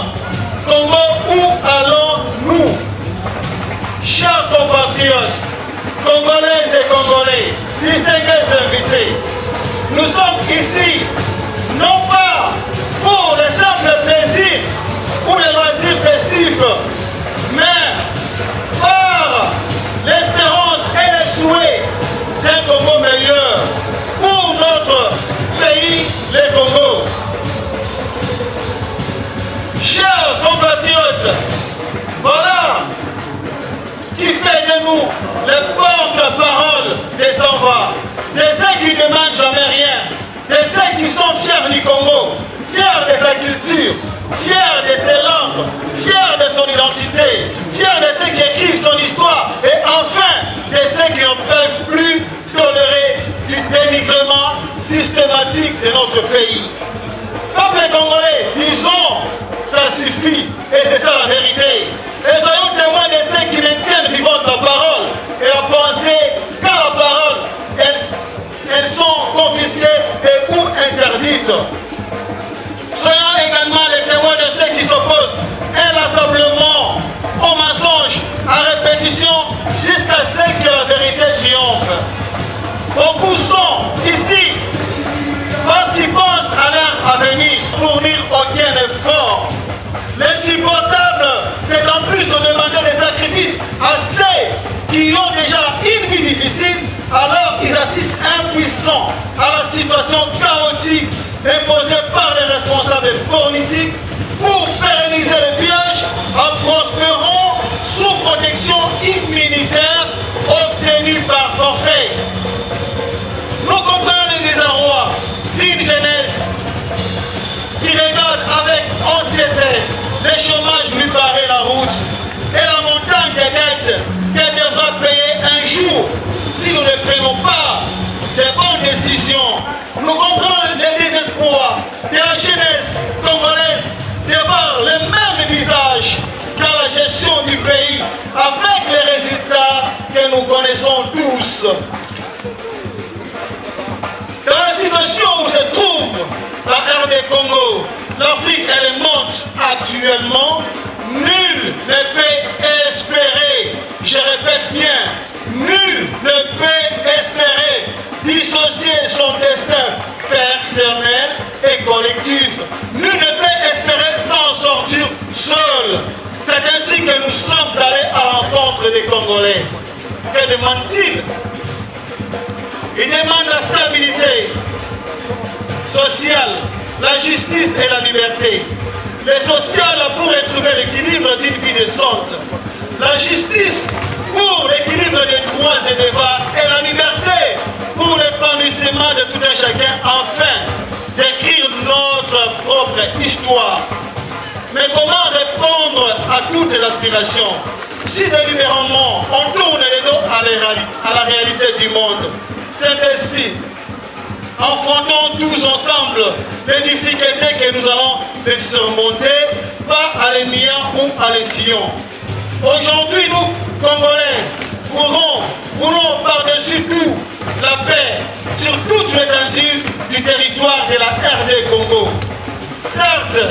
Congo, où allons-nous? Chers compatriotes, Congolaises et Congolais, distingués invités, nous sommes ici non pas pour le simple plaisir ou les loisirs festifs, mais par l'espérance et le souhait d'un Congo meilleur pour notre pays, le Congo. Chers compatriotes, voilà qui fait de nous les porte-parole des envois, de ceux qui ne demandent jamais rien, de ceux qui sont fiers du Congo, fiers de sa culture, fiers de ses langues, fiers de son identité, fiers de ceux qui écrivent son histoire et enfin de ceux qui ne peuvent plus tolérer du dénigrement systématique de notre pays. Peuple congolais, disons, ça suffit et c'est ça la vérité. Et soyons témoins de ceux qui maintiennent vivante la parole et la pensée, car la parole, elles sont confisquées et ou interdites. Soyons également les témoins de ceux qui s'opposent inlassablement au mensonge, à répétition, jusqu'à ce que la vérité triomphe. Beaucoup sont ici parce qu'ils pensent à leur avenir, fournir aucun effort. L'insupportable, c'est en plus de demander des sacrifices à ceux qui ont déjà une vie difficile, alors ils assistent impuissants à la situation chaotique imposée par les responsables politiques pour pérenniser le piège en prospérant sous protection immunitaire obtenue par forfait. Nous comprenons le désarroi d'une jeunesse qui regarde avec anxiété le chômage lui barrer la route et la montagne des dettes qu'elle devra payer un jour si nous ne prenons pas de bonnes décisions. Nous comprenons le désespoir de la jeunesse congolaise de voir le même visage dans la gestion du pays avec les résultats que nous connaissons tous. Dans la situation où se trouve la RD Congo, l'Afrique et le monde actuellement, nul ne peut espérer, je répète bien, nul ne peut espérer dissocier son destin personnel et collectif. Nul ne peut espérer s'en sortir seul. C'est ainsi que nous sommes allés à l'encontre des Congolais. Que demandent-ils? Ils demandent la stabilité sociale, la justice et la liberté. Le social pour retrouver l'équilibre d'une vie décente. La justice pour l'équilibre des droits et des devoirs. Et la liberté pour l'épanouissement de tout un chacun, afin d'écrire notre propre histoire. Mais comment répondre à toutes les aspirations si délibérément on tourne les dos à la réalité du monde? C'est ainsi, affrontons tous ensemble les difficultés que nous allons les surmonter, pas à les niant ou à les fiant. Aujourd'hui, nous, Congolais, voulons par-dessus tout la paix sur toute l'étendue du territoire de la RD Congo. Certes,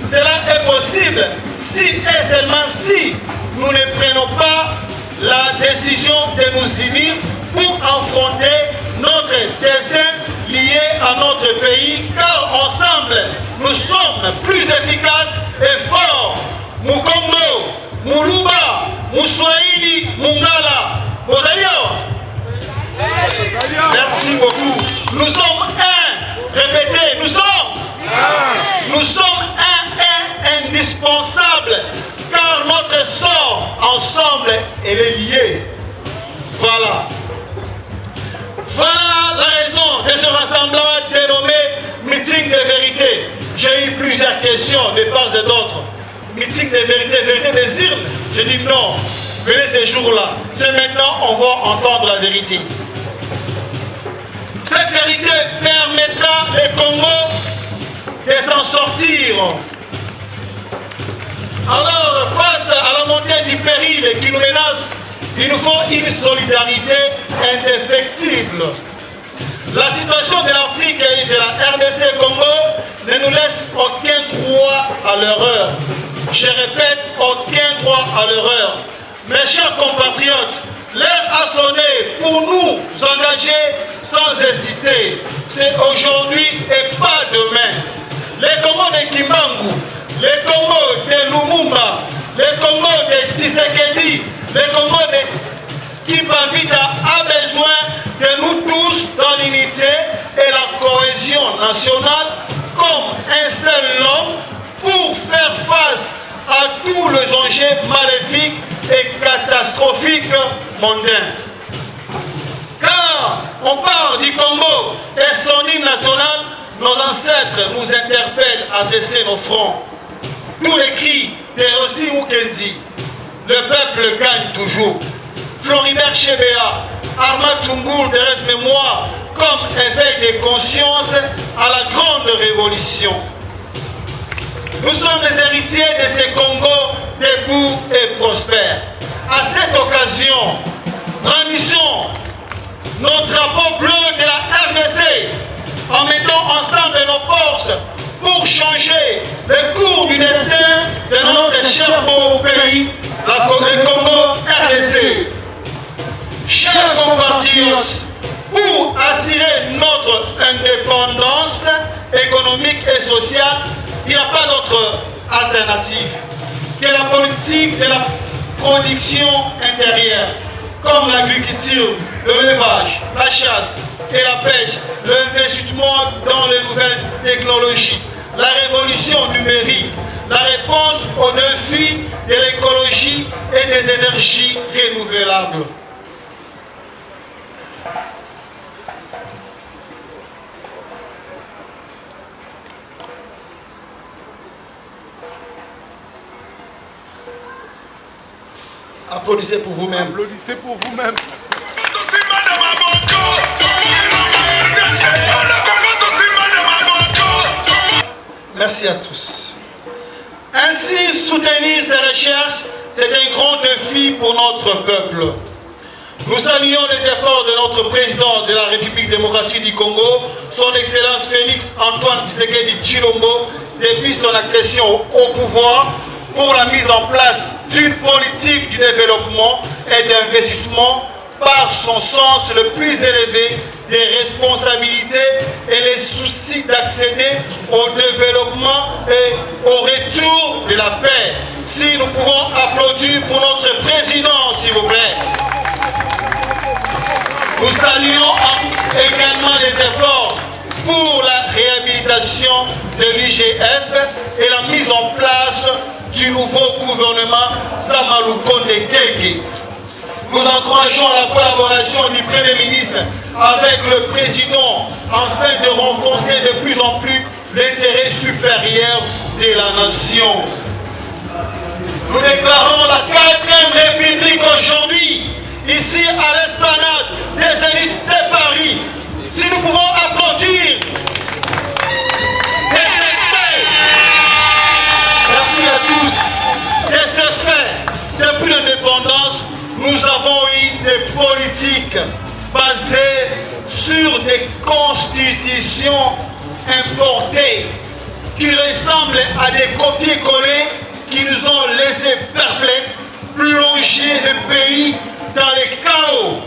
cela est possible si et seulement si nous ne prenons pas la décision de nous unir pour affronter notre destin lié à notre pays, car ensemble, nous sommes plus efficaces et forts. Mukongo, Muluba, Muswahili, Mungala. Merci beaucoup. Nous sommes un. Répétez, nous sommes un. Nous sommes un indispensable, car notre sort ensemble est lié. Voilà. Voilà la raison de ce rassemblement dénommé meeting de vérité. J'ai eu plusieurs questions de part et d'autre. Meeting de vérité, vérité des urnes. Je dis non. Venez ces jours-là. C'est maintenant on va entendre la vérité. Cette vérité permettra au Congo de s'en sortir. Alors, face à la montée du péril qui nous menace, il nous faut une solidarité indéfectible. La situation de l'Afrique et de la RDC Congo ne nous laisse aucun droit à l'erreur. Je répète, aucun droit à l'erreur. Mes chers compatriotes, l'heure a sonné pour nous engager sans hésiter. C'est aujourd'hui et pas demain. Les Congos de Kimbangu, les Congos de Lumumba, les Congos de Tshisekedi, les Congos de Kimpavita a besoin de nous tous dans l'unité et la cohésion nationale comme un seul homme pour faire face à tous les enjeux maléfiques et catastrophiques mondains. Car on parle du Congo et son hymne national, nos ancêtres nous interpellent à dresser nos fronts. Tous les cris de Rossi Mukendi, le peuple gagne toujours. Floribert Chebea, Arma Tungour de reste-mémoire comme éveil de conscience à la grande révolution. Nous sommes les héritiers de ces Congos debout et prospères. À cette occasion, brandissons nos drapeaux bleus de la RDC en mettant ensemble nos forces pour changer le cours du destin de notre cher beau pays, le Congo RDC. Chers compatriotes, pour assurer notre indépendance économique et sociale, il n'y a pas d'autre alternative que la politique de la production intérieure, comme l'agriculture, l'élevage, la chasse et la pêche, l'investissement dans les nouvelles technologies, la révolution numérique, la réponse aux défis de l'écologie et des énergies renouvelables. Applaudissez pour vous-même. Applaudissez pour vous-même. Merci à tous. Ainsi, soutenir ces recherches, c'est un grand défi pour notre peuple. Nous saluons les efforts de notre président de la République démocratique du Congo, son Excellence Félix Antoine Tshisekedi Tshilombo, depuis son accession au pouvoir, pour la mise en place d'une politique du développement et d'investissement par son sens le plus élevé des responsabilités et les soucis d'accéder au développement et au retour de la paix. Si nous pouvons applaudir pour notre président, s'il vous plaît. Nous saluons également les efforts pour la réhabilitation de l'IGF et la mise en place du nouveau gouvernement Samalou Konde Keke. Nous encourageons la collaboration du Premier ministre avec le Président afin de renforcer de plus en plus l'intérêt supérieur de la nation. Nous déclarons la 4e République aujourd'hui, ici à l'esplanade des élites de Paris. Si nous pouvons applaudir. Merci à tous. Et c'est fait. Depuis l'indépendance, nous avons eu des politiques basées sur des constitutions importées qui ressemblent à des copier-coller qui nous ont laissés perplexes, plonger le pays dans les chaos.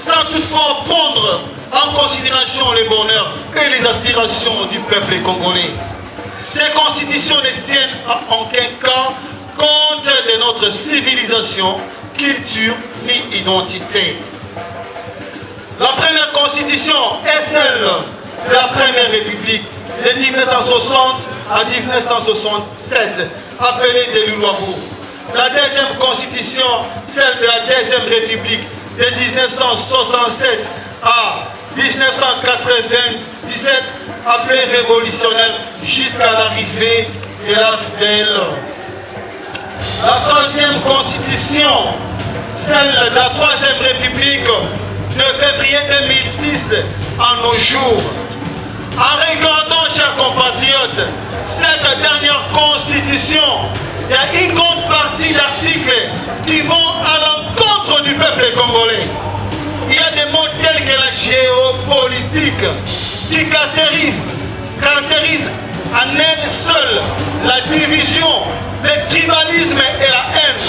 Ça sans toutefois prendre en considération les bonheurs et les aspirations du peuple congolais. Ces constitutions ne tiennent en aucun cas compte de notre civilisation, culture ni identité. La première constitution est celle de la première république de 1960 à 1967, appelée de Lulwabo. La deuxième constitution, celle de la deuxième république de 1967 à 1997, appelée révolutionnaire jusqu'à l'arrivée de l'AFDL. La troisième constitution, celle de la troisième république de février 2006 à nos jours. En regardant, chers compatriotes, cette dernière constitution, il y a une grande partie d'articles qui vont à l'encontre du peuple congolais. Il y a des mots tels que la géopolitique qui caractérise en elle seule la division, le tribalisme et la haine.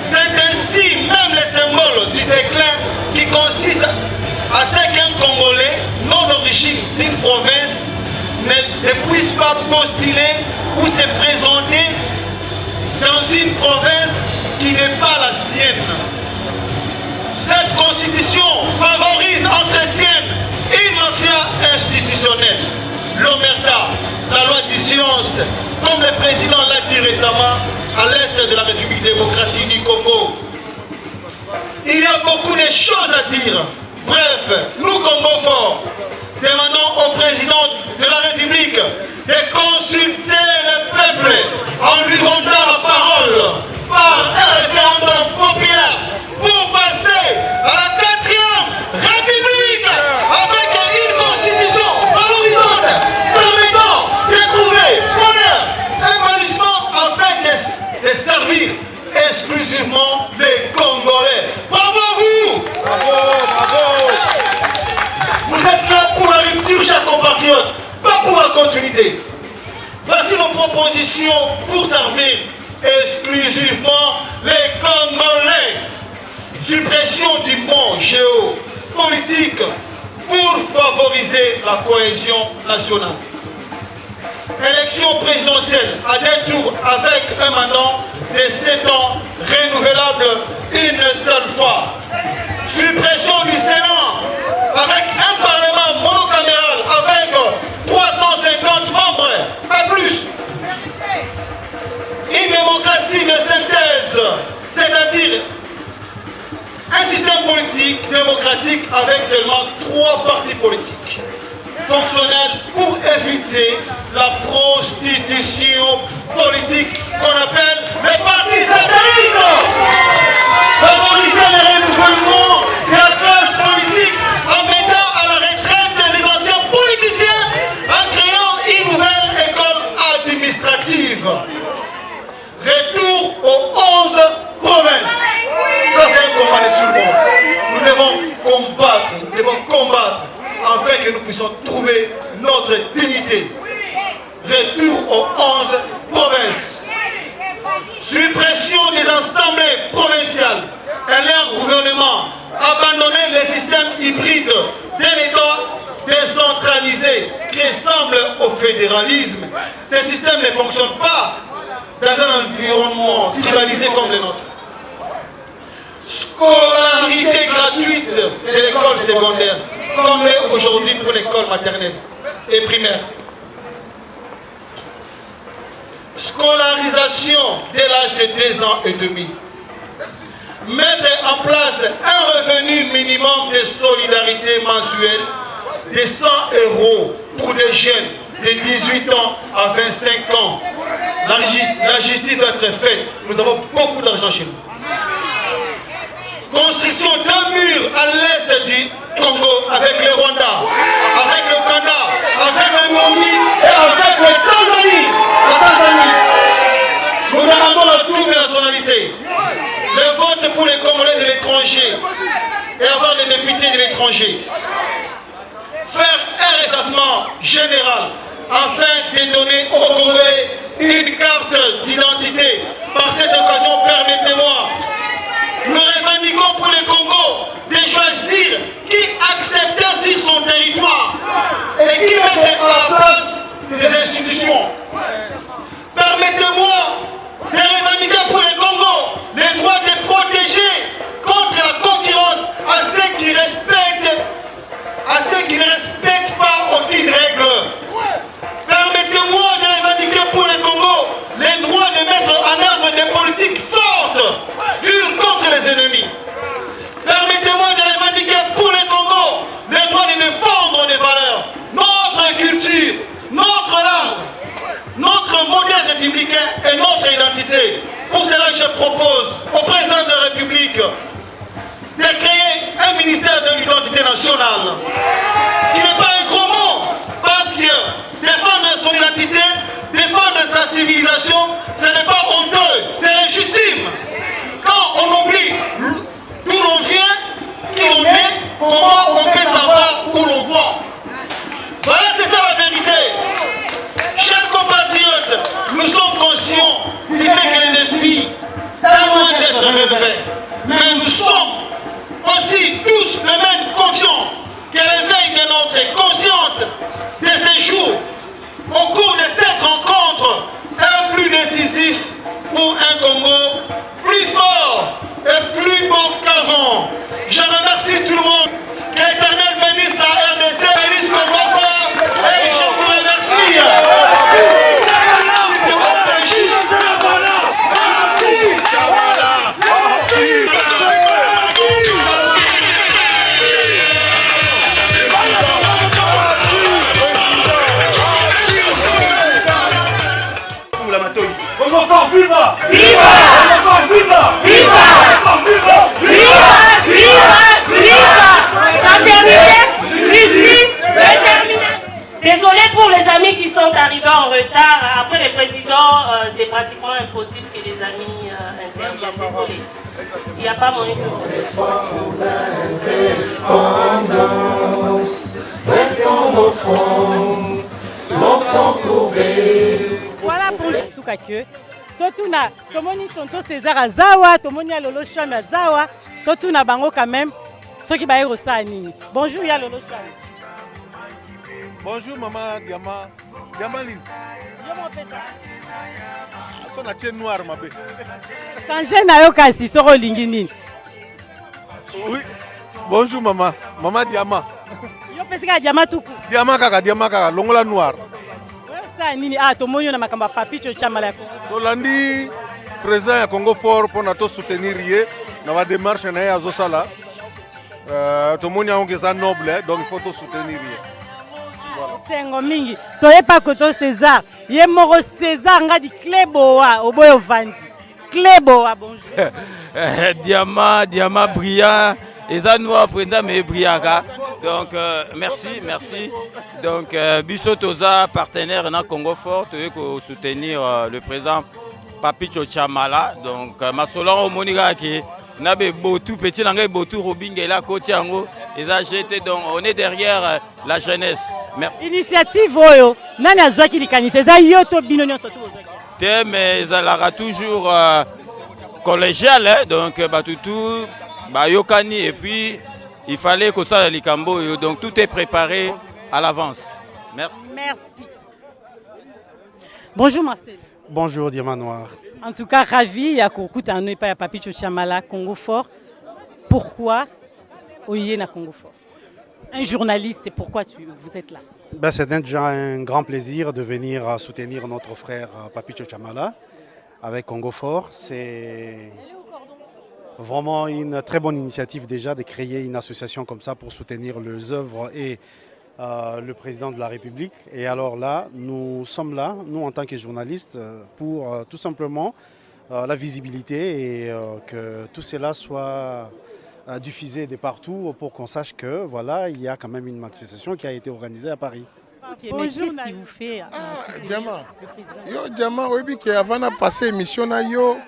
C'est ainsi même le symbole du déclin qui consiste à ce qu'un Congolais non origine d'une province ne puisse pas postuler ou se présenter dans une province qui n'est pas la sienne. Cette constitution favorise, entretienne une mafia institutionnelle. L'Omerta, la loi du silence, comme le président l'a dit récemment à l'est de la République démocratique du Congo. Il y a beaucoup de choses à dire. Bref, nous, Congo Fort, demandons au président de la République de consulter le peuple en lui rendant la parole par un référendum populaire pour passer à la 4e République avec une constitution valorisante permettant de trouver bonheur, épanouissement afin de servir exclusivement les Congolais. Bravo à vous! Bravo, bravo! Vous êtes là pour la rupture, chers compatriotes, pas pour la continuité. Voici nos propositions pour servir exclusivement les Congolais. Suppression du monde géopolitique pour favoriser la cohésion nationale. Élection présidentielle à 2 tours avec un mandat de 7 ans renouvelable une seule fois. Suppression du Sénat avec un parlement monocaméral avec 350 membres, pas plus. Une démocratie de synthèse, c'est-à-dire un système politique démocratique avec seulement 3 partis politiques fonctionnels pour éviter la prostitution politique qu'on appelle les partis satellites. Favoriser le renouvellement de la classe politique en mettant à la retraite les anciens politiciens en créant une nouvelle école administrative. Retour aux 11 provinces. Ça c'est un combat de tout le monde. Nous devons combattre afin que nous puissions trouver notre dignité. Retour aux 11 provinces. Suppression des assemblées provinciales et leur gouvernement. Abandonner les systèmes hybrides d'un État décentralisé qui ressemble au fédéralisme. Ces systèmes ne fonctionnent pas dans un environnement tribalisé comme le nôtre. Scolarité gratuite de l'école secondaire, comme l'est aujourd'hui pour l'école maternelle et primaire. Scolarisation dès l'âge de 2 ans et demi. Mettre en place un revenu minimum de solidarité mensuelle de 100 € pour des jeunes de 18 ans à 25 ans. La justice doit être faite. Nous avons beaucoup d'argent chez nous. Construction d'un mur à l'est du Congo avec le Rwanda, avec le Ghana, avec le Burundi et avec la Tanzanie. Nous demandons la double nationalité. Le vote pour les Congolais de l'étranger et avoir des députés de l'étranger. Faire un recensement général afin de donner aux Congolais une carte d'identité. Par cette occasion, permettez-moi, nous revendiquons pour le Congo de choisir devrait. Mais nous sommes aussi tous les mêmes confiants que l'éveil de notre conscience de ces jours, au cours de cette rencontre, est plus décisif pour un Congo plus fort et plus beau qu'avant. Je remercie tout le monde. Que l'Éternel bénisse la RDC, bénisse Congo fort, et je vous remercie. Viva! Viva! Viva! Viva! Viva! Viva! Viva! La vérité, justice, détermination. Désolé pour les amis qui sont arrivés en retard. Après le président, c'est pratiquement impossible que les amis interviennent. Désolé. Il n'y a pas moyen de... Voilà pour le Soukake. Totuna, tomoni tonto César Azawa, tomoni ya Lolo Chouam Azawa, totuna bango quand même, ceux qui baillent au Sani. Bonjour ya Lolo Chouam. Bonjour maman Diama. Diamaline. Yo mon pesa. Son a tien noir ma bé. Changer na yo kasi soro lingini. Oui. Bonjour maman. Maman Diama. Yo pesa Diama tuku. Diama kaka longola noir. Nini ah tomoni na makamba Papi Tchotchamala Congo. Tolandi président ya Congo fort pour na to soutenir ye na va démarche na ya zosala. Tomoni onge za noble donc il faut to soutenir ye. Voilà. Sengo mingi. Toye pa koto César. Ye moro César ngadi Kleboa oboyo vandi. Kleboa bonjour. Diama brillant. Eza noir président mais brillaka. Donc merci. Donc Biso Toza partenaire dans Congo Fort pour soutenir le président Papi Tchotchamala. Donc Masolan Omoniga qui n'a pas tout petit langue botu Robingela Kotiango et acheté donc on est derrière la jeunesse. Merci. Initiative oyo nani azwa ki likanisa eza yoto binonyo surtout ozwa. Mais ça lara toujours collégial donc batutu Bayokani et puis il fallait que ça les Cambo, donc tout est préparé à l'avance. Merci. Merci. Bonjour Marcel. Bonjour Diamant Noir. En tout cas, ravi à Koukouta pas Papi Tchotchamala Congo Fort. Pourquoi Oye na Congo Fort? Un journaliste, pourquoi vous êtes là? C'est déjà un grand plaisir de venir soutenir notre frère Papi Tchotchamala avec Congo Fort. C'est vraiment une très bonne initiative déjà de créer une association comme ça pour soutenir les œuvres et le président de la République. Et alors là, nous sommes là, nous en tant que journalistes, pour tout simplement la visibilité et que tout cela soit diffusé de partout pour qu'on sache que voilà, il y a quand même une manifestation qui a été organisée à Paris. Okay, mais qu'est-ce qui vous fait Diama, yo Diama, oui, qui avant de passer émission na yo.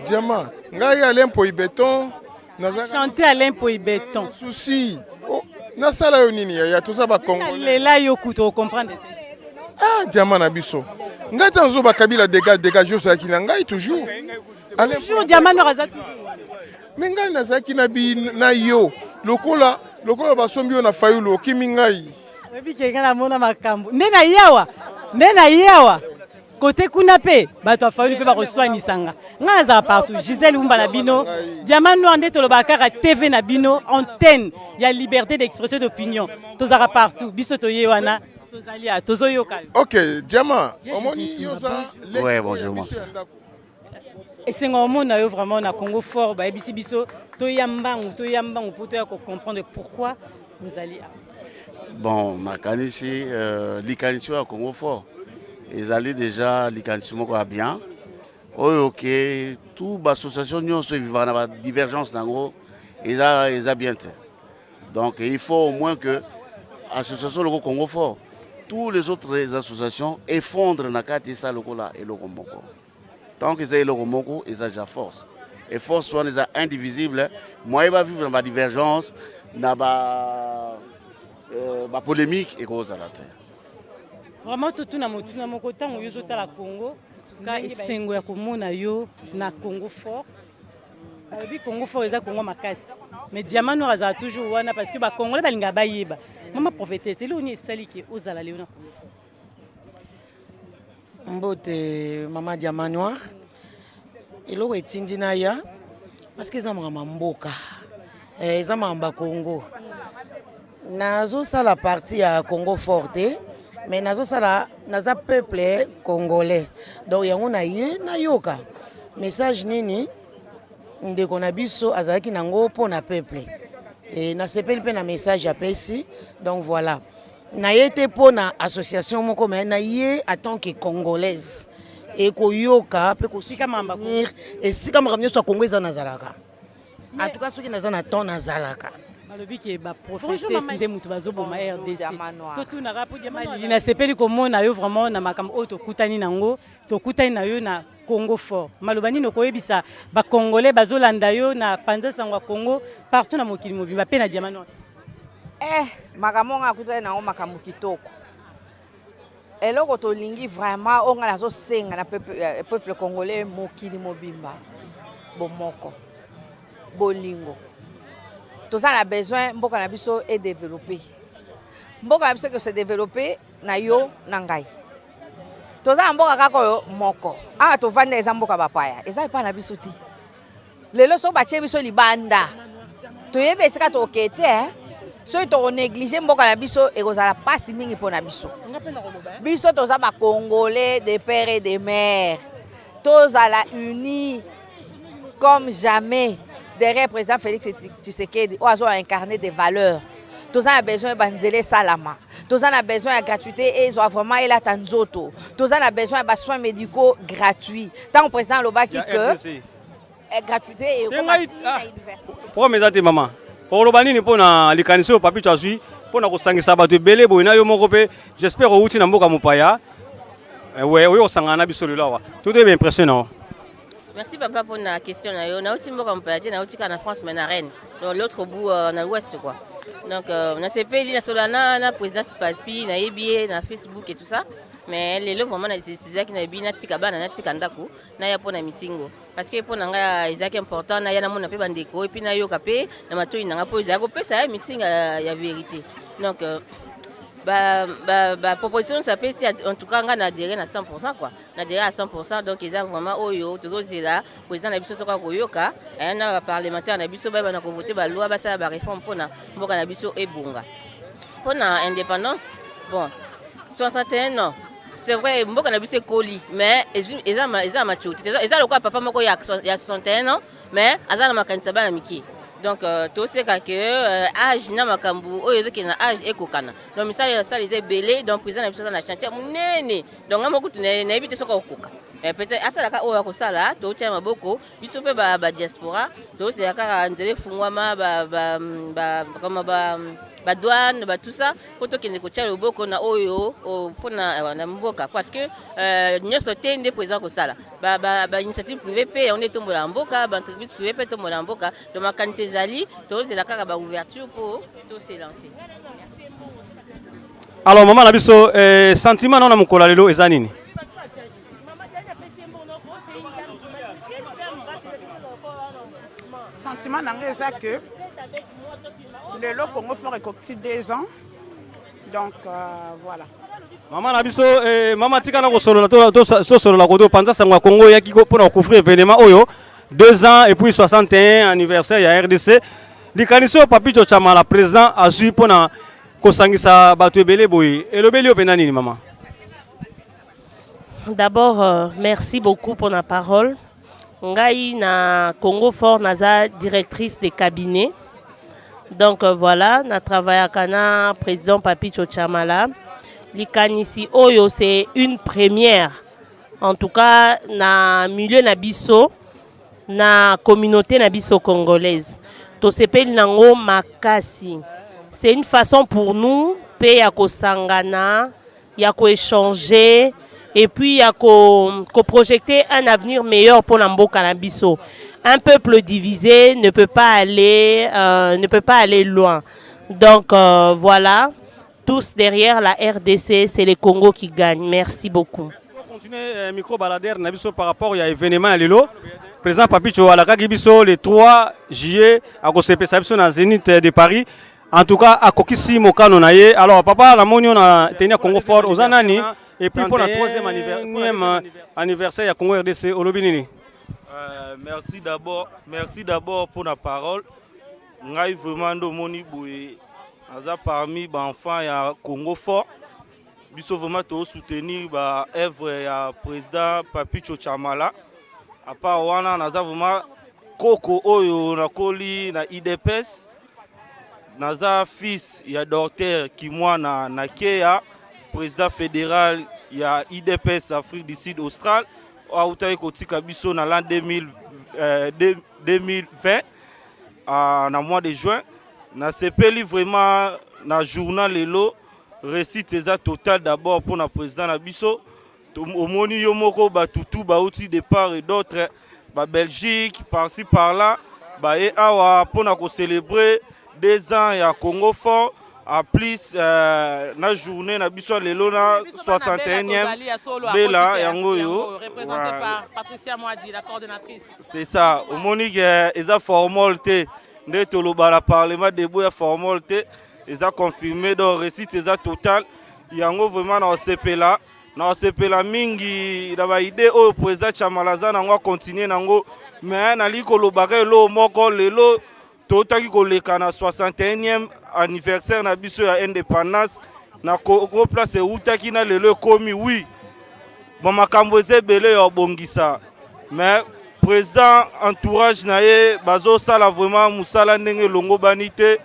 Diamant, ngai Alain Poibeton, chanter Alain Poibeton. Souci. Oh, na sala yo nini ya tout ça ba Congo. Là yo kuto comprendre. Ah, Diamant na biso. Ngai tanzo ba Kabila dégage ça qui ngai toujours. Alain toujours Diamant no raza toujours. Mais ngai na zaki na bi na yo. Lokola ba sombi na fayulo kimi ngai. Webi ke ngana mona makambo. Ndena yawa. Côté Kunape, bato afali pe ba reçoit nisanga. Nga za partout, Gisèle Umba na bino, Diamant Noir ndé tolobakara TV na bino, antenne, il y a liberté d'expression d'opinion. Tozara partout, biso toye wana, tozali a tozoyoka. OK, Diamant, omoni yoza. Ouais, bonjour moi. Et c'est ngomona yo vraiment na Congo Fort, ba ebisi biso toyambangu pour to comprendre pourquoi vous allez à. Bon, makanisi likanisi à Congo Fort. Ils allaient déjà likanissement quoi bien. Ok, tout l'association nous se vivant dans la divergence d'ango, ils a bien fait. Donc il faut au moins que l'association le Congo Fort, toutes les autres associations effondrent na kati ça le là et le Moko. Tant qu'ils aient le Moko, ils ont déjà force. Et force soit les indivisibles. Moi il va vivre dans la divergence, dans la polémique et cause à la terre. Vraiment tout na motuna moko tango yozo tala Congo ka esengo ya komona yo na Congo Fort Le Congo fort eza Congo makasi. Mais diamant noir azala toujours wana parce que ba Congolais balinga bayeba. Mama prophétesse c'est l'oni sali ki ozala leona. Mbote mama diamant noir. Eloko etindi na ya parce que eza mama mboka. Eza mamba Congo. Nazo sala partie ya Congo forte. Mais nazo sala naza peuple congolais. Donc yango na ye na yoka. Message nini ndeko na biso azalaki nango pona peuple. Et na sepeli pe na message ya pesi. Donc voilà. Na yete pona association moko mais na ye en tant que congolaise. Et ko yoka pe ko sika mamba et sika mamba nyoso Congo eza nazalaka. En tout cas ceux qui nazana ton nazalaka. Malobi ki ba prophétesse nde mutu bazoboma RDC. Tout na rapo diamant na sepeli komona yo vraiment na makambo oto kutani nango, to kutani na yo na Congo fort. Malobani no koyebisa ba Congolais bazolanda yo na panza sangwa Congo partout na mokili mobimba pe na diamant noir. Makambo nga kutani nango makambo kitoko. Eloko to lingi vraiment onga nazo senga na peuple congolais mokili mobimba. Bomoko. Bolingo. Tout ça a besoin mboka na biso et développer. Mboka na biso que se développer na yo na ngai. Tout ça mboka kako yo moko. Ah to vanda eza mboka bapaya. Eza pa na biso ti. Lelo so ba biso libanda. To yebe sika to okete so to négliger mboka na biso e kozala pasi mingi pona biso. Biso to za ba Congolais de père et de mère. Tous à la unis comme jamais. Derrière le président Félix Tshisekedi, on a incarné des valeurs. Tous a besoin de banzele salama. Tous a besoin de gratuité et ils ont vraiment et la tanzoto. Tous a besoin de soins médicaux gratuits. Tant que le président Lobaki que gratuité et pour mes amis maman. Pour le bani ni pour na likaniso papi chasui pour na kosangisa bato belé boina yo moko pe j'espère outi na mboka mopaya. Ouais oui osangana bisolo lawa. Tout est impressionnant. Merci papa pour la question. On a aussi un peu comme en France, mais en Rennes. Donc l'autre bout, dans l'ouest quoi. Donc on a ces pays, Solana, la présidente Papi, na EBA, na Facebook et tout ça. Mais les lots vraiment c'est ça qui n'a bien na tikaba na tikandako, na ya pour na meeting. Parce que pour nanga c'est important, na ya na mona pe bandeko et puis na yo kapé, na matoi nanga po za ko pe ça meeting ya vérité. Donc proposition ça peut en tout cas on a adhéré à 100% quoi. On a adhéré à 100% donc ils ont vraiment oyo toujours c'est là président na biso soka koyoka et na parlementaire na biso ba na ko voter ba loi ba ça ba réforme pona mboka na biso ebunga. Pona indépendance bon 61 ans. C'est vrai mboka na biso koli mais ils ont maturité. Ils ont le quoi papa moko ya 61 ans mais azana makanisa ba na miki. Donc tout ce que âge na makambu oyo ezaki na âge ekokana donc misala ça les belé donc président na biso na chantier munene donc ngamo kutu na ebite soka okoka peut-être asala ka oyo ko sala to tia maboko biso pe ba diaspora to c'est ka nzele fungwama comme ba douane ba tout ça poto kende ko tia loboko na oyo pona na mboka parce que nyoso tende président ko sala ba initiative privée pe on est tombé la mboka ba entreprise privée pe tombé la mboka donc ma kanise zali to c'est la ka ba ouverture pour tout se lancer. Alors maman na biso sentiment na mukola lelo ezanini. Sentiment nanga ça que le Congo fort est 2 ans. Donc voilà. Maman na biso mama tika na ko solo to solo la ko to panza sangwa Congo yaki ko pona couvrir événement oyo 2 ans et puis 61 anniversaire ya RDC. Likaniso papi Chochama la président azui pona ko sangisa bato ebele boyi. Elobeli opena nini maman? D'abord merci beaucoup pour la parole. Ngai na Congo fort naza directrice de cabinet. Donc voilà, na travaillé kana président Papi Chochamala. Likanisi Oyo c'est une première. En tout cas na milieu na biso na communauté na biso congolaise. To sepeli nango makasi. C'est une façon pour nous pe ya ko sangana, ya ko échanger et puis ya ko projeter un avenir meilleur pour Namboka na biso. Un peuple divisé ne peut pas aller loin. Donc voilà, tous derrière la RDC, c'est le Congo qui gagne. Merci beaucoup. continuer micro baladeur na biso par rapport à l'événement à Lelo. Président Papicho alakaki biso le 3 juillet à kosepesa biso na Zénith de Paris. En tout cas, à kokisi mokano na ye. Alors papa la moni on a tenu à Congo Fort aux anani et puis pour le 3e anniversaire à Congo RDC au Lobinini. Merci d'abord pour la parole. Ngai vraiment do moni boye aza parmi ba enfants ya Congo Fort. Biso vraiment to soutenir ba œuvre ya président Papicho Chamala. À part wana naza vraiment koko oyo nakoli na IDPS. Naza fils ya docteur Kimwana Nakea, président fédéral ya IDPS Afrique du Sud Austral. Autaye kotika biso na l'an 2020 na mois de juin. Na sepeli vraiment na journal lelo récite eza total d'abord pour le président Nabiso. Au moni yomoko batutu bauti de part et d'autre, Belgique, par-ci par-là, et awa pour célébrer 2 ans à Congo Fort, à plus na journée Nabiso lelo na 61e Bela yango yo représenté par Patricia Moadi, la coordonnatrice. C'est ça. Au moni eza formalité de toloba la parlement debout ya formalité. Ils ont confirmé dans le récit total. Il y a vraiment dans CPLA. Dans CPLA, mingi, il y a idée au président Chamalaza, on va continuer. Mais dans le bagage, le total qui est le 61e anniversaire de l'indépendance. Na ko place uta qui na le komi oui. Bon makamboze belé yo bongisa. Mais président entourage naé bazo sala vraiment musala ndenge longo banité.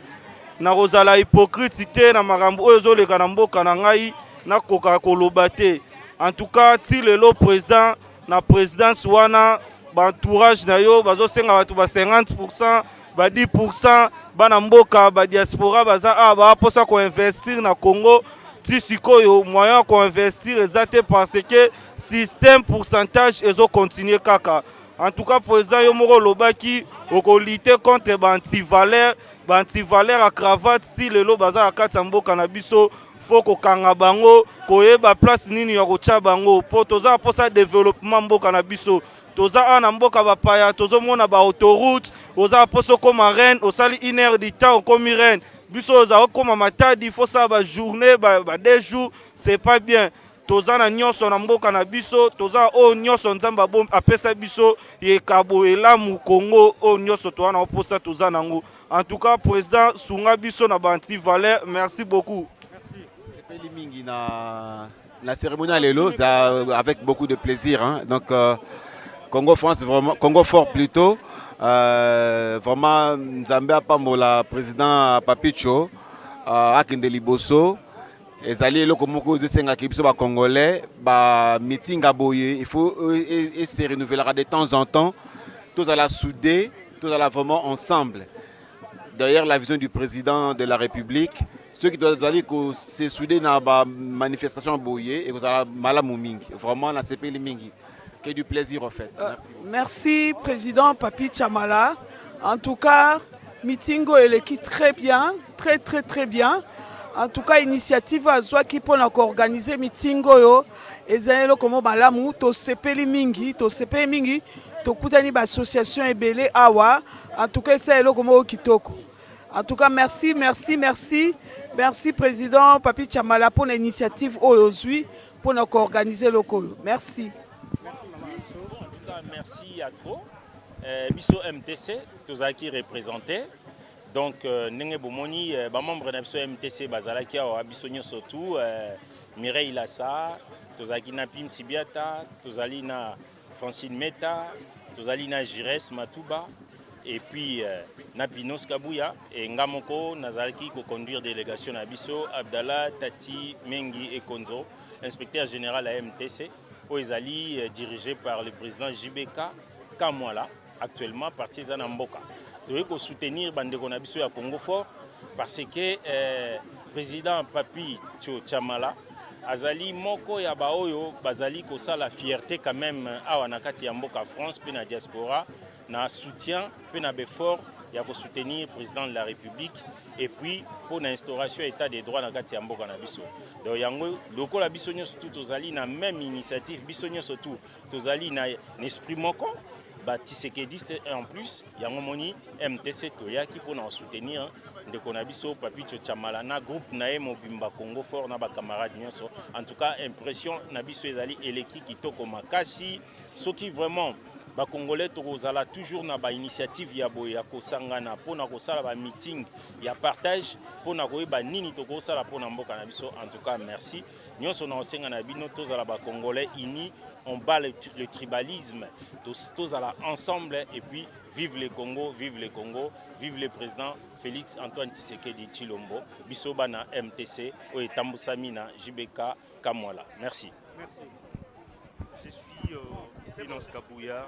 Na rozala hypocrite na makambo oyo zoleka na mboka na ngai na koka koloba te. En tout cas ti lelo président na présidence wana ba entourage na yo bazo senga batu ba 50%, ba 10%, bana mboka ba diaspora baza ba posa ko investir na Congo ti sikoyo moyen ko investir ezate parce que système pourcentage ezo continuer kaka. En tout cas président yo moko lobaki oko lutter contre ba anti-valeur banti-valeur à cravate si lelo baza à katambo kanabiso faut ko kanga bango koyeba place nini ya kocha bango po toza posa développement mboka na biso toza ana mboka bapaya tozo mona ba autoroute oza poso koma reine osali 1 heure du temps komi reine biso oza koma matadi faut ça ba journée ba 2 jours c'est pas bien toza na nyonso na mboka na biso toza o nyonso nzamba bom apesa biso ye kabo elamu Congo o nyonso to wana oposa toza nango. En tout cas président Sunga biso na banti valeur merci beaucoup. Merci. Mingi na cérémonie à Lelo avec beaucoup de plaisir hein. Donc Congo France vraiment Congo Fort plutôt vraiment Nzambe Pambola président Papicho akende liboso. Ezali eloko moko ezosengaki biso ba congolais ba meeting à boye il faut se renouveler de temps en temps tous à la soudée tous à la vraiment ensemble derrière la vision du président de la République ceux qui doivent aller se souder dans la manifestation à boye et vous allez malamu mingi vraiment la CPL mingi que du plaisir en fait merci président Papi Chamala en tout cas meeting il est très bien très bien. En tout cas, initiative à Zwa qui peut organiser meeting yo ezayelo comme malamu to sepeli mingi to kutani ba association ebele awa en tout cas c'est comme kitoko. En tout cas merci président Papi Chamala pour l'initiative aujourd'hui pour organiser le koyo. Merci. En tout cas merci à trop. Biso MTC tozaki représenté. Donc, nous sommes membres de MTC Bazalaki, Abissonio surtout, Mireille Lassa, Tozakina Pim Sibiata, Tozalina Francine Meta, Tozalina Jires Matouba, et puis Napinos Kabouya, et Ngamoko, Nazalaki, pour conduire délégation à Abisso, Abdallah, Tati, Mengi et Konzo, inspecteur général à MTC, Oezali, dirigé par le président JBK Kamwala, actuellement partisan Mboka. Nous devons soutenir Bandeko Nabiso à Congo Fort parce que le président Papi Chamala Azali Moko ya Baoyo Bazali Kosa la fierté quand même à Wanakati Mboka France puis na diaspora na soutien puis na befort il y a pour soutenir le président de la République et puis pour l'instauration de l'état des droits dans le Mboka na biso. Donc le ko la biso surtout tozali na même initiative biso surtout tozali na esprit moko ba tisekediste et en plus yango moni MTC toya qui pour soutenir de Konabiso Papicho Chamala na groupe nae mobimba Congo Fort na ba camarades nyonso. En tout cas impression na biso ezali eleki kitoko makasi soki vraiment ba Congolais tokozala toujours na ba initiative ya boya kosangana pona kosala ba meeting ya partage pona koyeba nini tokosala pona mboka na biso. En tout cas merci nyonso na osenga na bino tozala ba Congolais unis, on bat le tribalisme, tous ensemble et puis vive le Congo, vive le Congo, vive le président Félix Antoine Tshisekedi Tshilombo, Bisobana MTC, Oetambusamina, JBK, Kamwala. Merci. Merci. Je suis Finos Kabouya,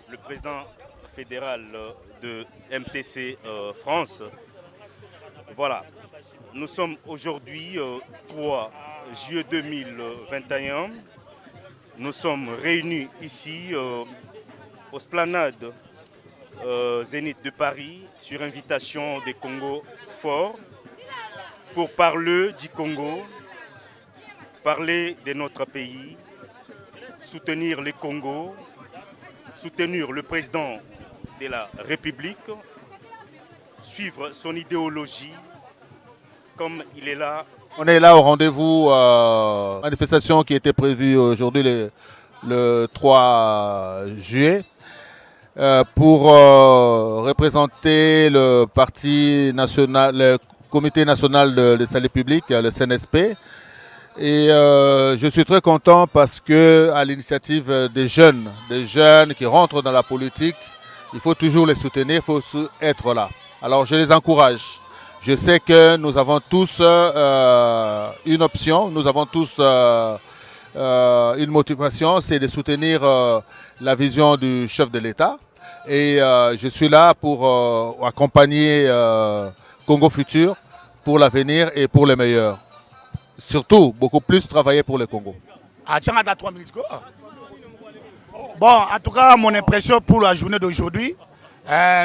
le président fédéral de MTC France. Voilà, nous sommes aujourd'hui 3 juillet 2021. Nous sommes réunis ici au Esplanade Zénith de Paris sur invitation des Congo Fort pour parler du Congo, parler de notre pays, soutenir le Congo, soutenir le président de la République, suivre son idéologie comme il est là. On est là au rendez-vous, manifestation qui était prévue aujourd'hui le 3 juillet pour représenter le parti national, le comité national de salut public, le CNSP. Et je suis très content parce que à l'initiative des jeunes qui rentrent dans la politique, il faut toujours les soutenir, il faut être là. Alors je les encourage. Je sais que nous avons tous une option, nous avons tous une motivation, c'est de soutenir la vision du chef de l'État. Et je suis là pour accompagner Congo Futur pour l'avenir et pour le meilleur. Surtout, beaucoup plus travailler pour le Congo. Bon, en tout cas, mon impression pour la journée d'aujourd'hui,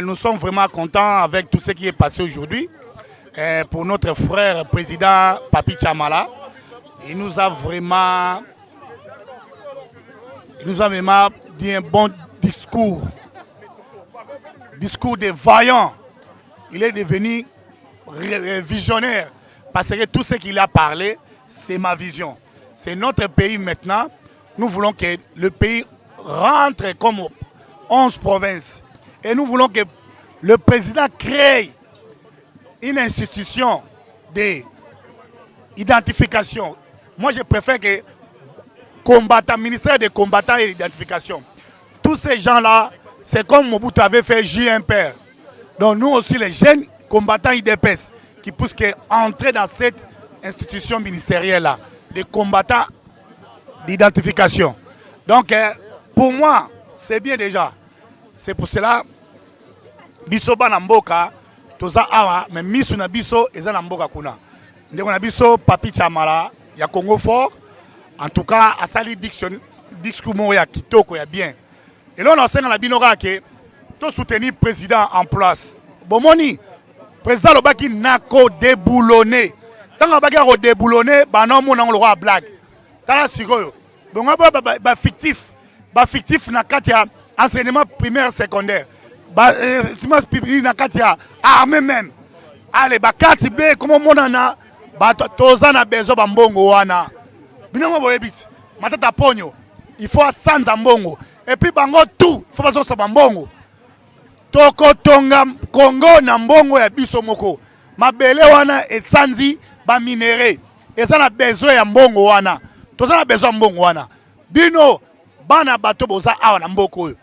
nous sommes vraiment contents avec tout ce qui est passé aujourd'hui. Pour notre frère président Papi Chamala, il nous a vraiment dit un bon discours de vaillant. Il est devenu visionnaire parce que tout ce qu'il a parlé, c'est ma vision. C'est notre pays maintenant. Nous voulons que le pays rentre comme 11 provinces. Et nous voulons que le président crée une institution d'identification. Moi, je préfère que ministère des combattants et d'identification. Tous ces gens-là, c'est comme Mobutu avait fait JMPR. Donc nous aussi, les jeunes combattants IDPS, qui poussent entrer dans cette institution ministérielle-là, des combattants d'identification. Donc, pour moi, c'est bien déjà. C'est pour cela, Bisoba Namboka, toza awa mais misu na biso eza na mboka kuna ndeko na biso Papi Chamala ya Congo Fort en tout cas asali discours mo ya kitoko ya bien et là on a senga na binoka ke to soutenir président en place bomoni président lobaki nako déboulonner tanga baki ko déboulonner bana mona ngo roi blague tala sikoyo bonga ba fictif na kati ya enseignement primaire secondaire simas public na kati ya armée même allez bakati be comment monana toza na bezo ba mbongo wana binongo boyebiti matata ponyo il faut sanza mbongo et puis bango tout faut bazo sa mbongo toko tonga Congo na mbongo ya biso moko mabele wana esanzi ba minéré eza na besoin ya mbongo wana toza na besoin mbongo wana bino bana bato boza awa na mboko oyo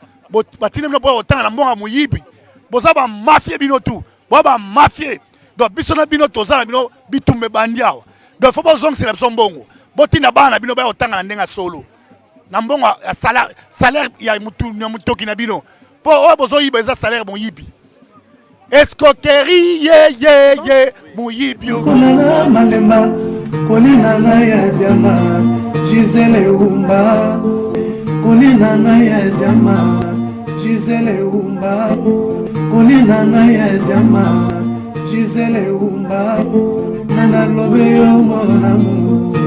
batine bino po otanga na mbongo muyibi boza ba mafia bino tout ba mafia donc biso na bino toza na bino bitumbe bandiawa donc faut pas zong c'est la mbongo botina bana bino ba otanga na ndenga solo na mbongo salaire ya mutoki na bino po o bozo yiba eza salaire bon yibi escroquerie ye muyibi konanga malemba konina ya jama Gisele Umba konina ya jama Gisele Umba Olinanga ya Diama Gisele Umba Nana lobe yo mon amour